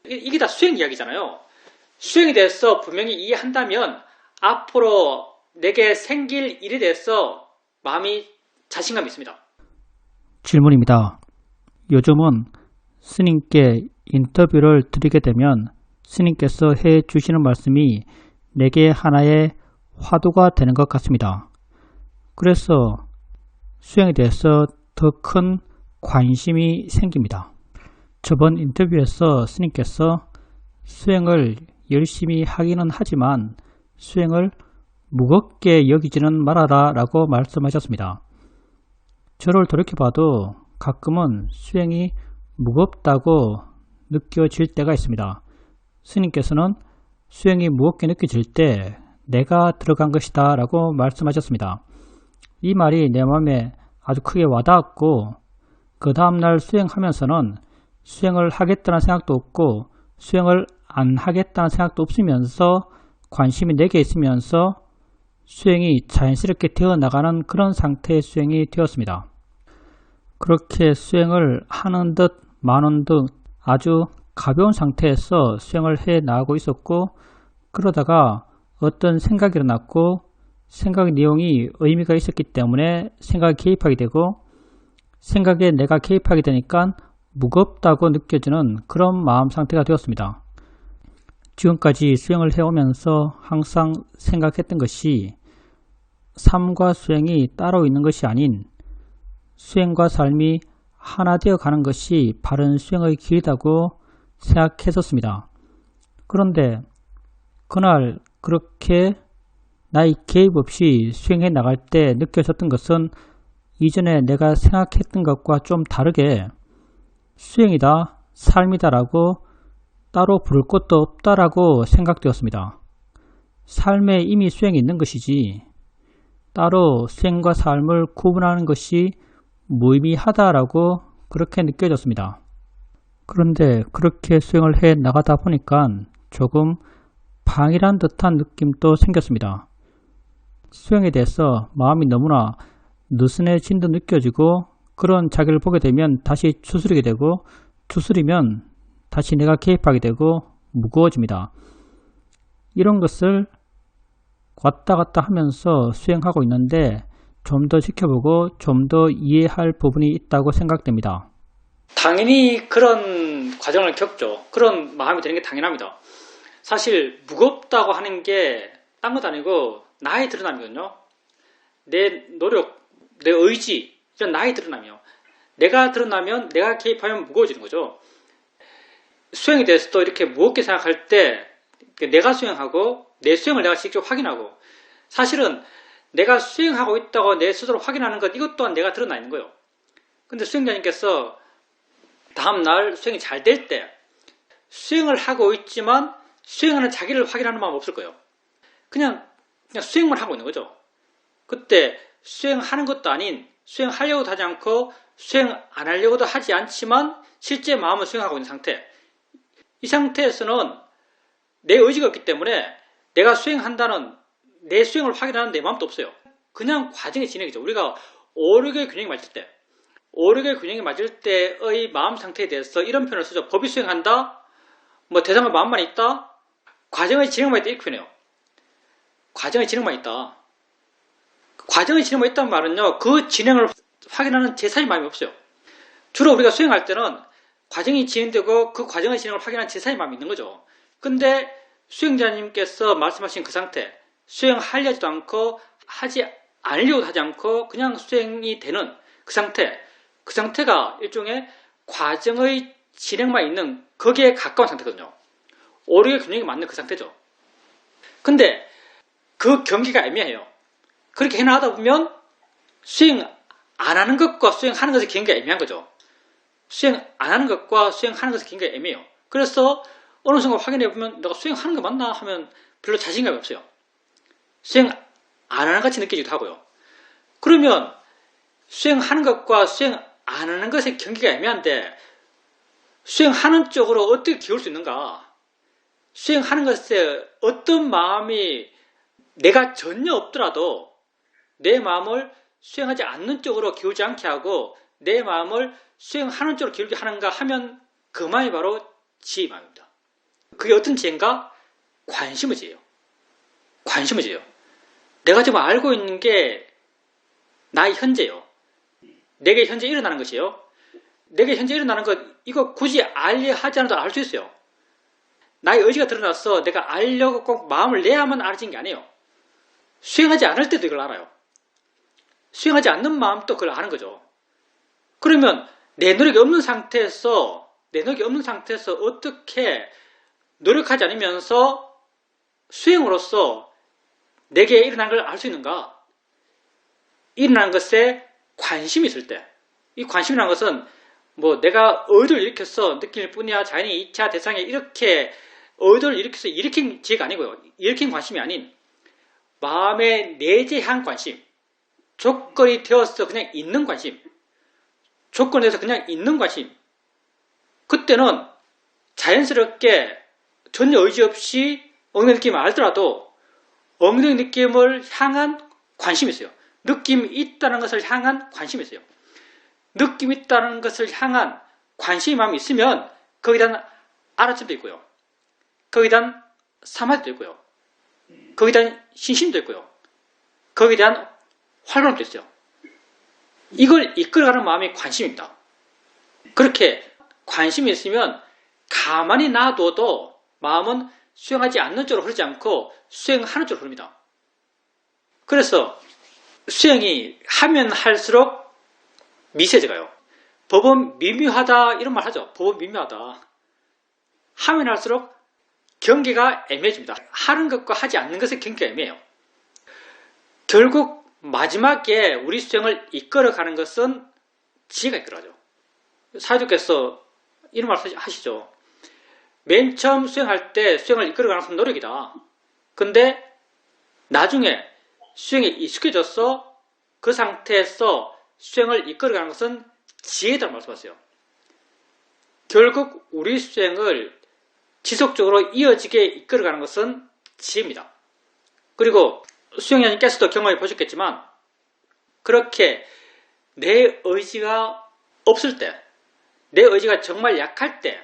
S1: 이게 다 수행 이야기잖아요. 수행에 대해서 분명히 이해한다면 앞으로 내게 생길 일에 대해서 마음이 자신감이 있습니다.
S2: 질문입니다. 요즘은 스님께 인터뷰를 드리게 되면 스님께서 해주시는 말씀이 내게 하나의 화두가 되는 것 같습니다. 그래서 수행에 대해서 더 큰 관심이 생깁니다. 저번 인터뷰에서 스님께서 수행을 열심히 하기는 하지만 수행을 무겁게 여기지는 말아라 라고 말씀하셨습니다. 저를 돌이켜봐도 가끔은 수행이 무겁다고 느껴질 때가 있습니다. 스님께서는 수행이 무겁게 느껴질 때 내가 들어간 것이다 라고 말씀하셨습니다. 이 말이 내 마음에 아주 크게 와닿았고 그 다음날 수행하면서는 수행을 하겠다는 생각도 없고 수행을 안 하겠다는 생각도 없으면서 관심이 내게 있으면서 수행이 자연스럽게 되어 나가는 그런 상태의 수행이 되었습니다. 그렇게 수행을 하는 듯 마는 듯 아주 가벼운 상태에서 수행을 해 나가고 있었고, 그러다가 어떤 생각이 일어났고 생각 내용이 의미가 있었기 때문에 생각에 개입하게 되고, 생각에 내가 개입하게 되니까 무겁다고 느껴지는 그런 마음 상태가 되었습니다. 지금까지 수행을 해오면서 항상 생각했던 것이 삶과 수행이 따로 있는 것이 아닌 수행과 삶이 하나 되어 가는 것이 바른 수행의 길이라고 생각했었습니다. 그런데 그날 그렇게 나의 개입 없이 수행해 나갈 때 느껴졌던 것은 이전에 내가 생각했던 것과 좀 다르게 수행이다, 삶이다라고 따로 부를 것도 없다라고 생각되었습니다. 삶에 이미 수행이 있는 것이지 따로 수행과 삶을 구분하는 것이 무의미하다라고 그렇게 느껴졌습니다. 그런데 그렇게 수행을 해 나가다 보니까 조금 방이란 듯한 느낌도 생겼습니다. 수행에 대해서 마음이 너무나 느슨해진 듯 느껴지고, 그런 자기를 보게 되면 다시 추스리게 되고, 추스리면 다시 내가 개입하게 되고 무거워집니다. 이런 것을 왔다 갔다 하면서 수행하고 있는데 좀 더 지켜보고 좀 더 이해할 부분이 있다고 생각됩니다.
S1: 당연히 그런 과정을 겪죠. 그런 마음이 드는 게 당연합니다. 사실 무겁다고 하는 게 딴 것도 아니고 나의 드러남이거든요. 내 노력, 내 의지, 이런 나의 드러남이요. 내가 드러나면, 내가 개입하면 무거워지는 거죠. 수행에 대해서도 이렇게 무겁게 생각할 때 내가 수행하고 내 수행을 내가 직접 확인하고, 사실은 내가 수행하고 있다고 내 스스로 확인하는 것, 이것 또한 내가 드러나 있는 거예요. 근데 수행자님께서 다음날 수행이 잘 될 때 수행을 하고 있지만 수행하는 자기를 확인하는 마음 없을 거예요. 그냥 수행만 하고 있는 거죠. 그때 수행하는 것도 아닌, 수행하려고도 하지 않고 수행 안 하려고도 하지 않지만 실제 마음은 수행하고 있는 상태. 이 상태에서는 내 의지가 없기 때문에 내가 수행한다는, 내 수행을 확인하는 내 마음도 없어요. 그냥 과정의 진행이죠. 우리가 오력의 균형이 맞을 때, 오력의 균형이 맞을 때의 마음 상태에 대해서 이런 표현을 쓰죠. 법이 수행한다, 대상과 마음만 있다, 과정의 진행만 있다, 이렇게 표현해요. 과정의 진행만 있다. 과정의 진행만 있다는 말은요, 그 진행을 확인하는 제3의 마음이 없어요. 주로 우리가 수행할 때는 과정이 진행되고 그 과정의 진행을 확인하는 제3의 마음이 있는 거죠. 근데 수행자님께서 말씀하신 그 상태, 수행하려 하지도 않고 하지 않으려고 하지 않고 그냥 수행이 되는 그 상태, 그 상태가 일종의 과정의 진행만 있는, 거기에 가까운 상태거든요. 오력의 균형이 맞는 그 상태죠. 근데 그 경계가 애매해요. 그렇게 해나가다 보면 수행 안 하는 것과 수행하는 것의 경계가 애매한 거죠. 수행 안 하는 것과 수행하는 것의 경계가 애매해요. 그래서 어느 순간 확인해 보면 내가 수행하는 거 맞나 하면 별로 자신감이 없어요. 수행 안 하는 것 같이 느껴지기도 하고요. 그러면 수행하는 것과 수행 안 하는 것의 경계가 애매한데 수행하는 쪽으로 어떻게 기울 수 있는가? 수행하는 것에 어떤 마음이 내가 전혀 없더라도 내 마음을 수행하지 않는 쪽으로 기울지 않게 하고 내 마음을 수행하는 쪽으로 기울게 하는가 하면 그 마음이 바로 지혜의 마음입니다. 그게 어떤 지혜인가? 관심의 지혜예요. 관심의 지혜예요. 내가 지금 알고 있는 게 나의 현재예요. 내게 현재 일어나는 것이에요. 내게 현재 일어나는 것, 이거 굳이 알려 하지 않아도 알 수 있어요. 나의 의지가 드러나서 내가 알려고 꼭 마음을 내야만 알아지는 게 아니에요. 수행하지 않을 때도 이걸 알아요. 수행하지 않는 마음도 그걸 아는 거죠. 그러면 내 노력이 없는 상태에서 어떻게 노력하지 않으면서 수행으로서 내게 일어난 걸 알 수 있는가? 일어난 것에 관심이 있을 때, 이 관심이라는 것은 내가 의도를 일으켜서 느낄 뿐이야, 자연의 2차 대상에 이렇게 의도를 일으켜서 일으킨 지혜가 아니고요. 일으킨 관심이 아닌 마음의 내재한 관심, 조건이 되어서 그냥 있는 관심, 조건에서 그냥 있는 관심, 그때는 자연스럽게 전혀 의지 없이 엉덩이 느낌을 알더라도 엉덩이 느낌을 향한 관심이 있어요. 느낌이 있다는 것을 향한 관심이 있어요. 느낌이 있다는 것을 향한 관심이 마음이 있으면 거기에 대한 알아침도 있고요. 거기에 대한 사마도 있고요. 거기에 대한 신심도 있고요. 거기에 대한 활발함도 있어요. 이걸 이끌어가는 마음이 관심입니다. 그렇게 관심이 있으면 가만히 놔둬도 마음은 수행하지 않는 쪽으로 흐르지 않고 수행하는 쪽으로 흐릅니다. 그래서 수행이 하면 할수록 미세해져가요. 법은 미묘하다 이런 말 하죠. 법은 미묘하다. 하면 할수록 경계가 애매해집니다. 하는 것과 하지 않는 것의 경계가 애매해요. 결국 마지막에 우리 수행을 이끌어가는 것은 지혜가 이끌어가죠. 사회주께서 이런 말 하시죠. 맨 처음 수행할 때 수행을 이끌어가는 것은 노력이다. 근데 나중에 수행에 익숙해져서 그 상태에서 수행을 이끌어가는 것은 지혜다라고 말씀하세요. 결국 우리 수행을 지속적으로 이어지게 이끌어가는 것은 지혜입니다. 그리고 수행자님께서도 경험해 보셨겠지만 그렇게 내 의지가 없을 때, 내 의지가 정말 약할 때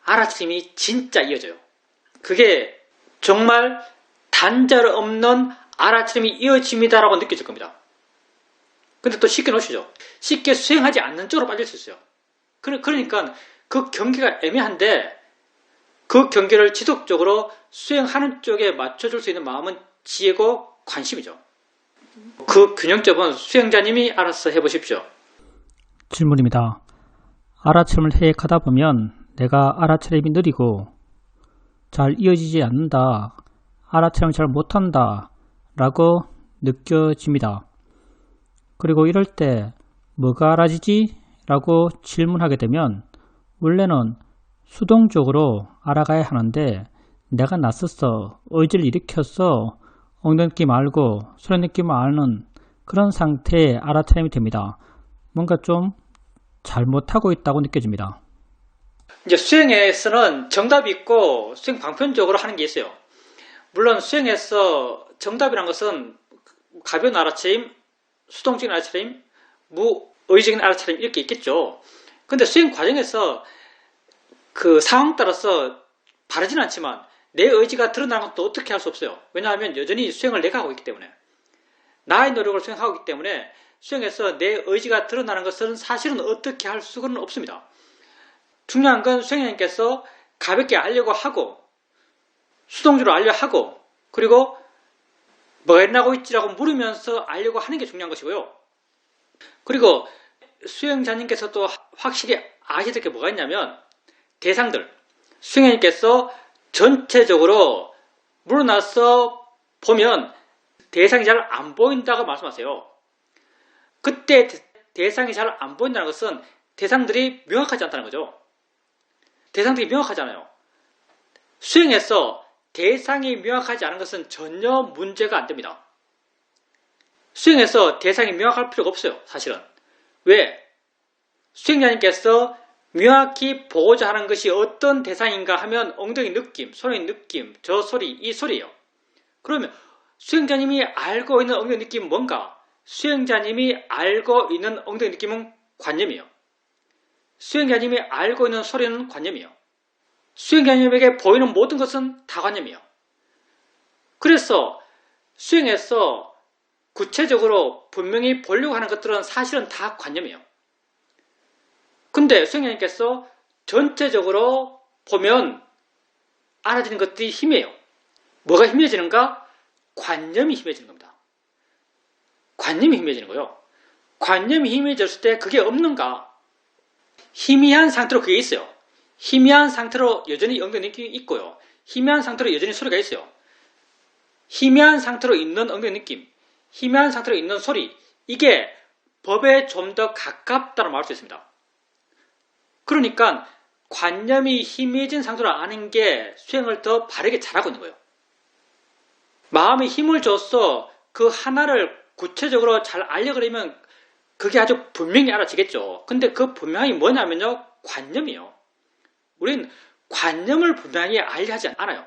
S1: 알아침이 진짜 이어져요. 그게 정말 단절 없는 알아침이 이어집니다라고 느껴질 겁니다. 근데 또 쉽게 놓으시죠. 쉽게 수행하지 않는 쪽으로 빠질 수 있어요. 그러니까 그 경계가 애매한데 그 경계를 지속적으로 수행하는 쪽에 맞춰줄 수 있는 마음은 지혜고 관심이죠. 그 균형점은 수행자님이 알아서 해보십시오.
S2: 질문입니다. 알아차림을 해액하다 보면 내가 알아차림이 느리고 잘 이어지지 않는다, 알아차림을 잘 못한다 라고 느껴집니다. 그리고 이럴 때 뭐가 알아지지? 라고 질문하게 되면 원래는 수동적으로 알아가야 하는데 내가 나서서 의지를 일으켜서 엉덩이 느낌 알고 소리 느낌 아는 그런 상태의 알아차림이 됩니다. 뭔가 좀 잘못하고 있다고 느껴집니다.
S1: 이제 수행에서는 정답이 있고 수행 방편적으로 하는 게 있어요. 물론 수행에서 정답이란 것은 가벼운 알아차림, 수동적인 알아차림, 무의적인 알아차림 이렇게 있겠죠. 근데 수행 과정에서 그 상황 따라서 바르지는 않지만 내 의지가 드러나는 것도 어떻게 할 수 없어요. 왜냐하면 여전히 수행을 내가 하고 있기 때문에, 나의 노력을 수행하고 있기 때문에 수행에서 내 의지가 드러나는 것은 사실은 어떻게 할 수는 없습니다. 중요한 건 수행자님께서 가볍게 알려고 하고 수동적으로 알려고 하고 그리고 뭐가 일어나고 있지라고 물으면서 알려고 하는 게 중요한 것이고요. 그리고 수행자님께서도 확실히 아셔야 될 게 뭐가 있냐면 대상들, 수행자님께서 전체적으로 물어나서 보면 대상이 잘 안 보인다고 말씀하세요. 그때 대상이 잘 안 보인다는 것은 대상들이 명확하지 않다는 거죠. 대상들이 명확하잖아요. 수행에서 대상이 명확하지 않은 것은 전혀 문제가 안 됩니다. 수행에서 대상이 명확할 필요가 없어요. 사실은. 왜? 수행자님께서 명확히 보고자 하는 것이 어떤 대상인가 하면 엉덩이 느낌, 소리 느낌, 저 소리, 이 소리예요. 그러면 수행자님이 알고 있는 엉덩이 느낌은 뭔가? 수행자님이 알고 있는 엉덩이 느낌은 관념이에요. 수행자님이 알고 있는 소리는 관념이에요. 수행자님에게 보이는 모든 것은 다 관념이에요. 그래서 수행에서 구체적으로 분명히 보려고 하는 것들은 사실은 다 관념이에요. 근데 수행자님께서 전체적으로 보면 알아지는 것들이 희미해요. 뭐가 희미해지는가? 관념이 희미해지는 겁니다. 관념이 희미해지는 거예요. 관념이 희미해졌을 때 그게 없는가? 희미한 상태로 그게 있어요. 희미한 상태로 여전히 엉덩이 느낌이 있고요. 희미한 상태로 여전히 소리가 있어요. 희미한 상태로 있는 엉덩이 느낌, 희미한 상태로 있는 소리, 이게 법에 좀 더 가깝다고 말할 수 있습니다. 그러니까 관념이 희미해진 상태로 아는 게 수행을 더 바르게 잘하고 있는 거예요. 마음에 힘을 줘서 그 하나를 구체적으로 잘 알려그리면 그게 아주 분명히 알아지겠죠. 근데 그 분명히 뭐냐면요, 관념이에요. 우린 관념을 분명히 알려하지 않아요.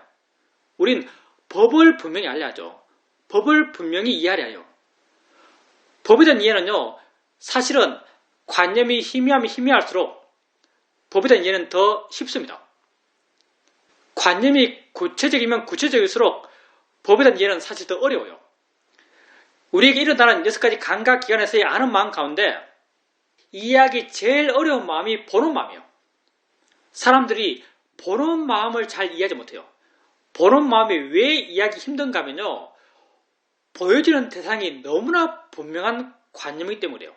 S1: 우린 법을 분명히 알려하죠. 법을 분명히 이해하려 해요. 법에 대한 이해는요, 사실은 관념이 희미하면 희미할수록 법에 대한 이해는 더 쉽습니다. 관념이 구체적이면 구체적일수록 법에 대한 이해는 사실 더 어려워요. 우리에게 일어나는 6가지 감각기관에서의 아는 마음 가운데 이해하기 제일 어려운 마음이 보는 마음이에요. 사람들이 보는 마음을 잘 이해하지 못해요. 보는 마음이 왜 이해하기 힘든가 하면요, 보여지는 대상이 너무나 분명한 관념이기 때문이에요.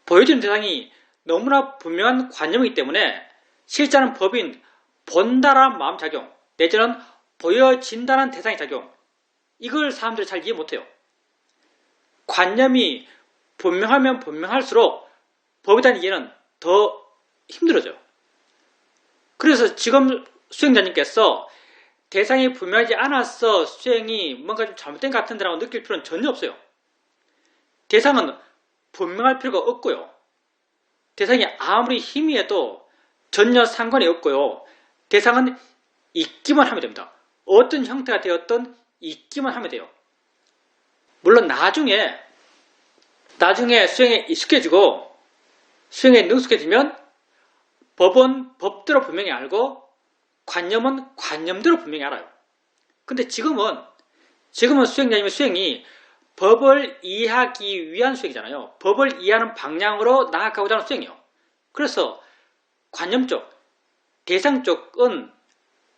S1: 보여지는 대상이 너무나 분명한 관념이기 때문에 실제는 법인 본다라는 마음작용 내지는 보여진다는 대상의 작용, 이걸 사람들이 잘 이해 못해요. 관념이 분명하면 분명할수록 법에 대한 이해는 더 힘들어져요. 그래서 지금 수행자님께서 대상이 분명하지 않아서 수행이 뭔가 좀 잘못된 것 같은데라고 느낄 필요는 전혀 없어요. 대상은 분명할 필요가 없고요. 대상이 아무리 희미해도 전혀 상관이 없고요. 대상은 있기만 하면 됩니다. 어떤 형태가 되었든 있기만 하면 돼요. 물론 나중에 수행에 익숙해지고 수행에 능숙해지면 법은 법대로 분명히 알고 관념은 관념대로 분명히 알아요. 근데 지금은 수행자님의 수행이 법을 이해하기 위한 수행이잖아요. 법을 이해하는 방향으로 나아가고자 하는 수행이에요. 그래서 관념 쪽, 대상 쪽은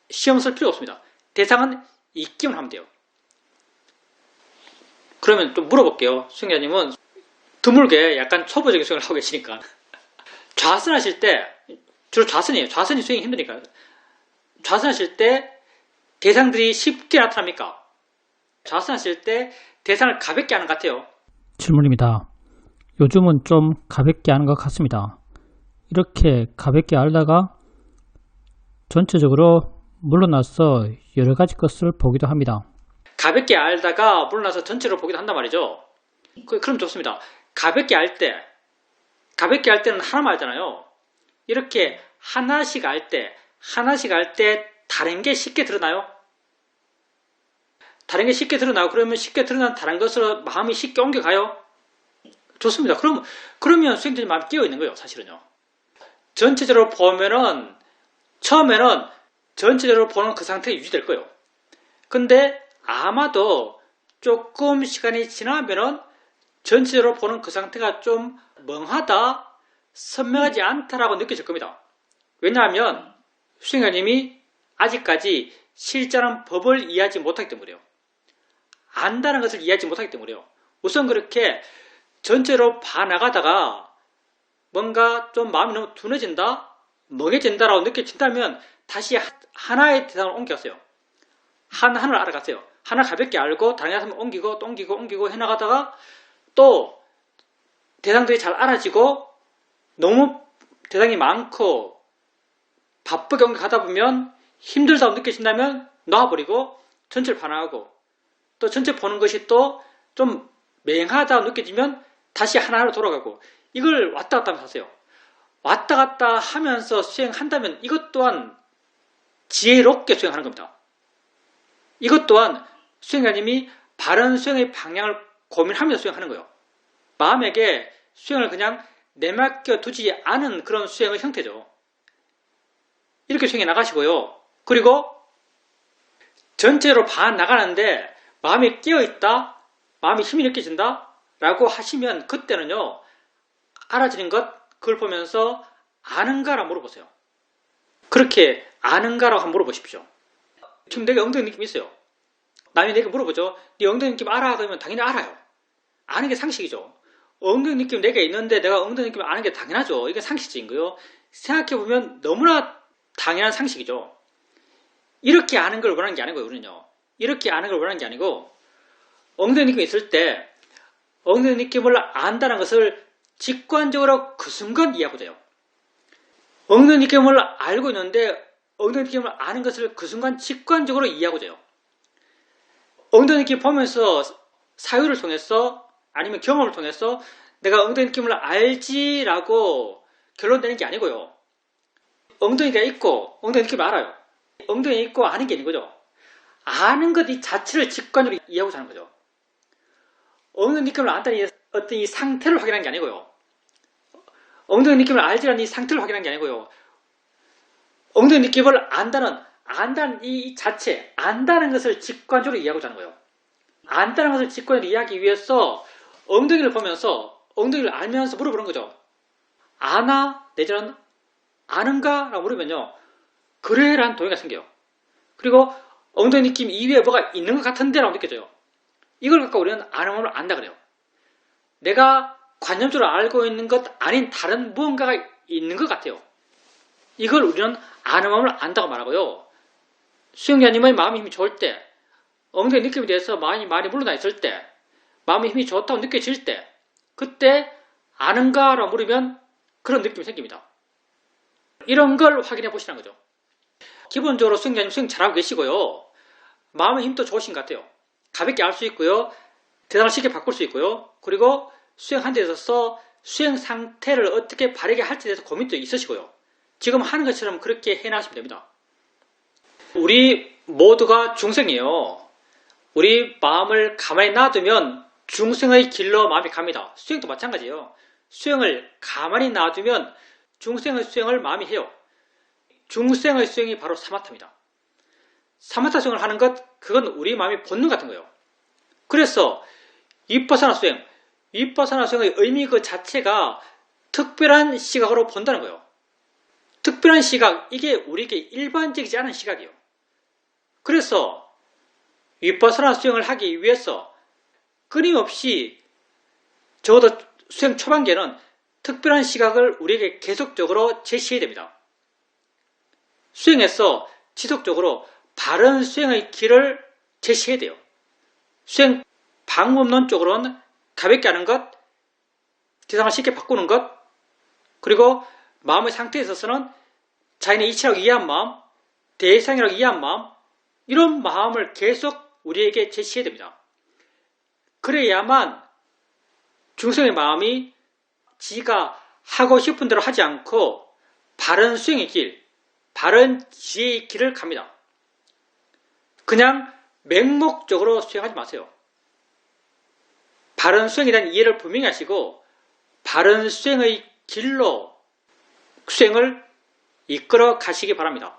S1: 시험 쓸 필요 없습니다. 대상은 있기만 하면 돼요. 그러면 좀 물어볼게요. 수행자님은 드물게 약간 초보적인 수행을 하고 계시니까 좌선하실 때, 주로 좌선이에요. 좌선이 수행이 힘드니까. 좌선하실 때 대상들이 쉽게 나타납니까? 좌선하실 때 대상을 가볍게 하는 것 같아요.
S2: 질문입니다. 요즘은 좀 가볍게 하는 것 같습니다. 이렇게 가볍게 알다가 전체적으로 물러나서 여러 가지 것을 보기도 합니다.
S1: 가볍게 알다가 물러나서 전체로 보기도 한단 말이죠. 그럼 좋습니다. 가볍게 알 때는 하나만 알잖아요. 이렇게 하나씩 알 때 다른 게 쉽게 드러나요? 다른 게 쉽게 드러나고 그러면 쉽게 드러난 다른 것으로 마음이 쉽게 옮겨가요? 좋습니다. 그러면 수행자님 마음이 깨어있는 거예요, 사실은요. 전체적으로 보면은 처음에는 전체적으로 보는 그 상태가 유지될 거예요. 근데 아마도 조금 시간이 지나면은 전체적으로 보는 그 상태가 좀 멍하다, 선명하지 않다라고 느껴질 겁니다. 왜냐하면 수행자님이 아직까지 실제는 법을 이해하지 못하기 때문이에요. 안다는 것을 이해하지 못하기 때문이에요. 우선 그렇게 전체로 봐나가다가 뭔가 좀 마음이 너무 둔해진다, 멍해진다라고 느껴진다면 다시 하나의 대상을 옮겼어요. 하나를 알아갔어요. 하나 가볍게 알고 다른 대상을 옮기고 또 옮기고 해나가다가 또 대상들이 잘 알아지고 너무 대상이 많고 바쁘게 옮겨가다 보면 힘들다고 느껴진다면 놔버리고 전체를 반항하고 또 전체 보는 것이 또 좀 맹하다고 느껴지면 다시 하나로 돌아가고 이걸 왔다 갔다 하면서 하세요. 왔다 갔다 하면서 수행한다면 이것 또한 지혜롭게 수행하는 겁니다. 이것 또한 수행자님이 바른 수행의 방향을 고민하면서 수행하는 거예요. 마음에게 수행을 그냥 내맡겨 두지 않은 그런 수행의 형태죠. 이렇게 수행해 나가시고요. 그리고 전체로 나가는데 마음이 깨어있다, 마음이 힘이 느껴진다 라고 하시면 그때는요, 알아지는 그걸 보면서 아는가라고 물어보세요. 그렇게 아는가라고 한번 물어보십시오. 지금 내가 엉덩이 느낌이 있어요. 남이 내가 물어보죠. 네 엉덩이 느낌 알아? 그러면 당연히 알아요. 아는 게 상식이죠. 엉덩이 느낌 내가 있는데 내가 엉덩이 느낌을 아는 게 당연하죠. 이게 상식적인 거예요. 생각해보면 너무나 당연한 상식이죠. 이렇게 아는 걸 원하는 게 아니고요, 우리는요. 이렇게 아는 걸 원하는 게 아니고 엉덩이 느낌이 있을 때 엉덩이 느낌을 안다는 것을 직관적으로 그 순간 이해하고자 해요. 엉덩이 느낌을 알고 있는데 엉덩이 느낌을 아는 것을 그 순간 직관적으로 이해하고자 해요. 엉덩이 느낌 보면서 사유를 통해서 아니면 경험을 통해서 내가 엉덩이 느낌을 알지라고 결론 내는 게 아니고요. 엉덩이가 있고 엉덩이 느낌을 알아요. 엉덩이 있고 아는 게 아닌 거죠. 아는 것 이 자체를 직관적으로 이해하고자 하는 거죠. 엉덩이 느낌을 안다는 어떤 이 상태를 확인하는 게 아니고요. 엉덩이 느낌을 알지라는 이 상태를 확인하는 게 아니고요. 엉덩이 느낌을 안다는 이 자체, 안다는 것을 직관적으로 이해하고자 하는 거예요. 안다는 것을 직관적으로 이해하기 위해서 엉덩이를 보면서, 엉덩이를 알면서 물어보는 거죠. 아나? 내지는 아는가? 라고 물으면요. 그래? 라는 동의가 생겨요. 그리고 엉덩이 느낌 이외에 뭐가 있는 것 같은데? 라고 느껴져요. 이걸 갖고 우리는 아는 마음을 안다 그래요. 내가 관념적으로 알고 있는 것 아닌 다른 무언가가 있는 것 같아요. 이걸 우리는 아는 마음을 안다고 말하고요. 수영자님의 마음이 힘이 좋을 때, 엉덩이 느낌에 대해서 마음이 많이 물러나 있을 때, 마음의 힘이 좋다고 느껴질 때, 그때 아는가? 라고 물으면 그런 느낌이 생깁니다. 이런 걸 확인해 보시라는 거죠. 기본적으로 수영자님 수영 잘하고 계시고요. 마음의 힘도 좋으신 것 같아요. 가볍게 알 수 있고요. 대상을 쉽게 바꿀 수 있고요. 그리고 수영하는 데 있어서 수영 상태를 어떻게 바르게 할지에 대해서 고민도 있으시고요. 지금 하는 것처럼 그렇게 해나가시면 됩니다. 우리 모두가 중생이에요. 우리 마음을 가만히 놔두면 중생의 길로 마음이 갑니다. 수영도 마찬가지예요. 수영을 가만히 놔두면 중생의 수영을 마음이 해요. 중생의 수영이 바로 사마타입니다. 사마타 수영을 하는 것, 그건 우리 마음의 본능 같은 거예요. 그래서 위파사나 수영의 의미 그 자체가 특별한 시각으로 본다는 거예요. 특별한 시각, 이게 우리에게 일반적이지 않은 시각이에요. 그래서 위파사나 수영을 하기 위해서 끊임없이 적어도 수영 초반기에는 특별한 시각을 우리에게 계속적으로 제시해야 됩니다. 수영에서 지속적으로 바른 수영의 길을 제시해야 돼요. 수영 방법론적으로는 가볍게 하는 것, 대상을 쉽게 바꾸는 것, 그리고 마음의 상태에 있어서는 자신의 이치라고 이해한 마음, 대상이라고 이해한 마음, 이런 마음을 계속 우리에게 제시해야 됩니다. 그래야만 중생의 마음이 지가 하고 싶은 대로 하지 않고 바른 수행의 길, 바른 지혜의 길을 갑니다. 그냥 맹목적으로 수행하지 마세요. 바른 수행에 대한 이해를 분명히 하시고 바른 수행의 길로 수행을 이끌어 가시기 바랍니다.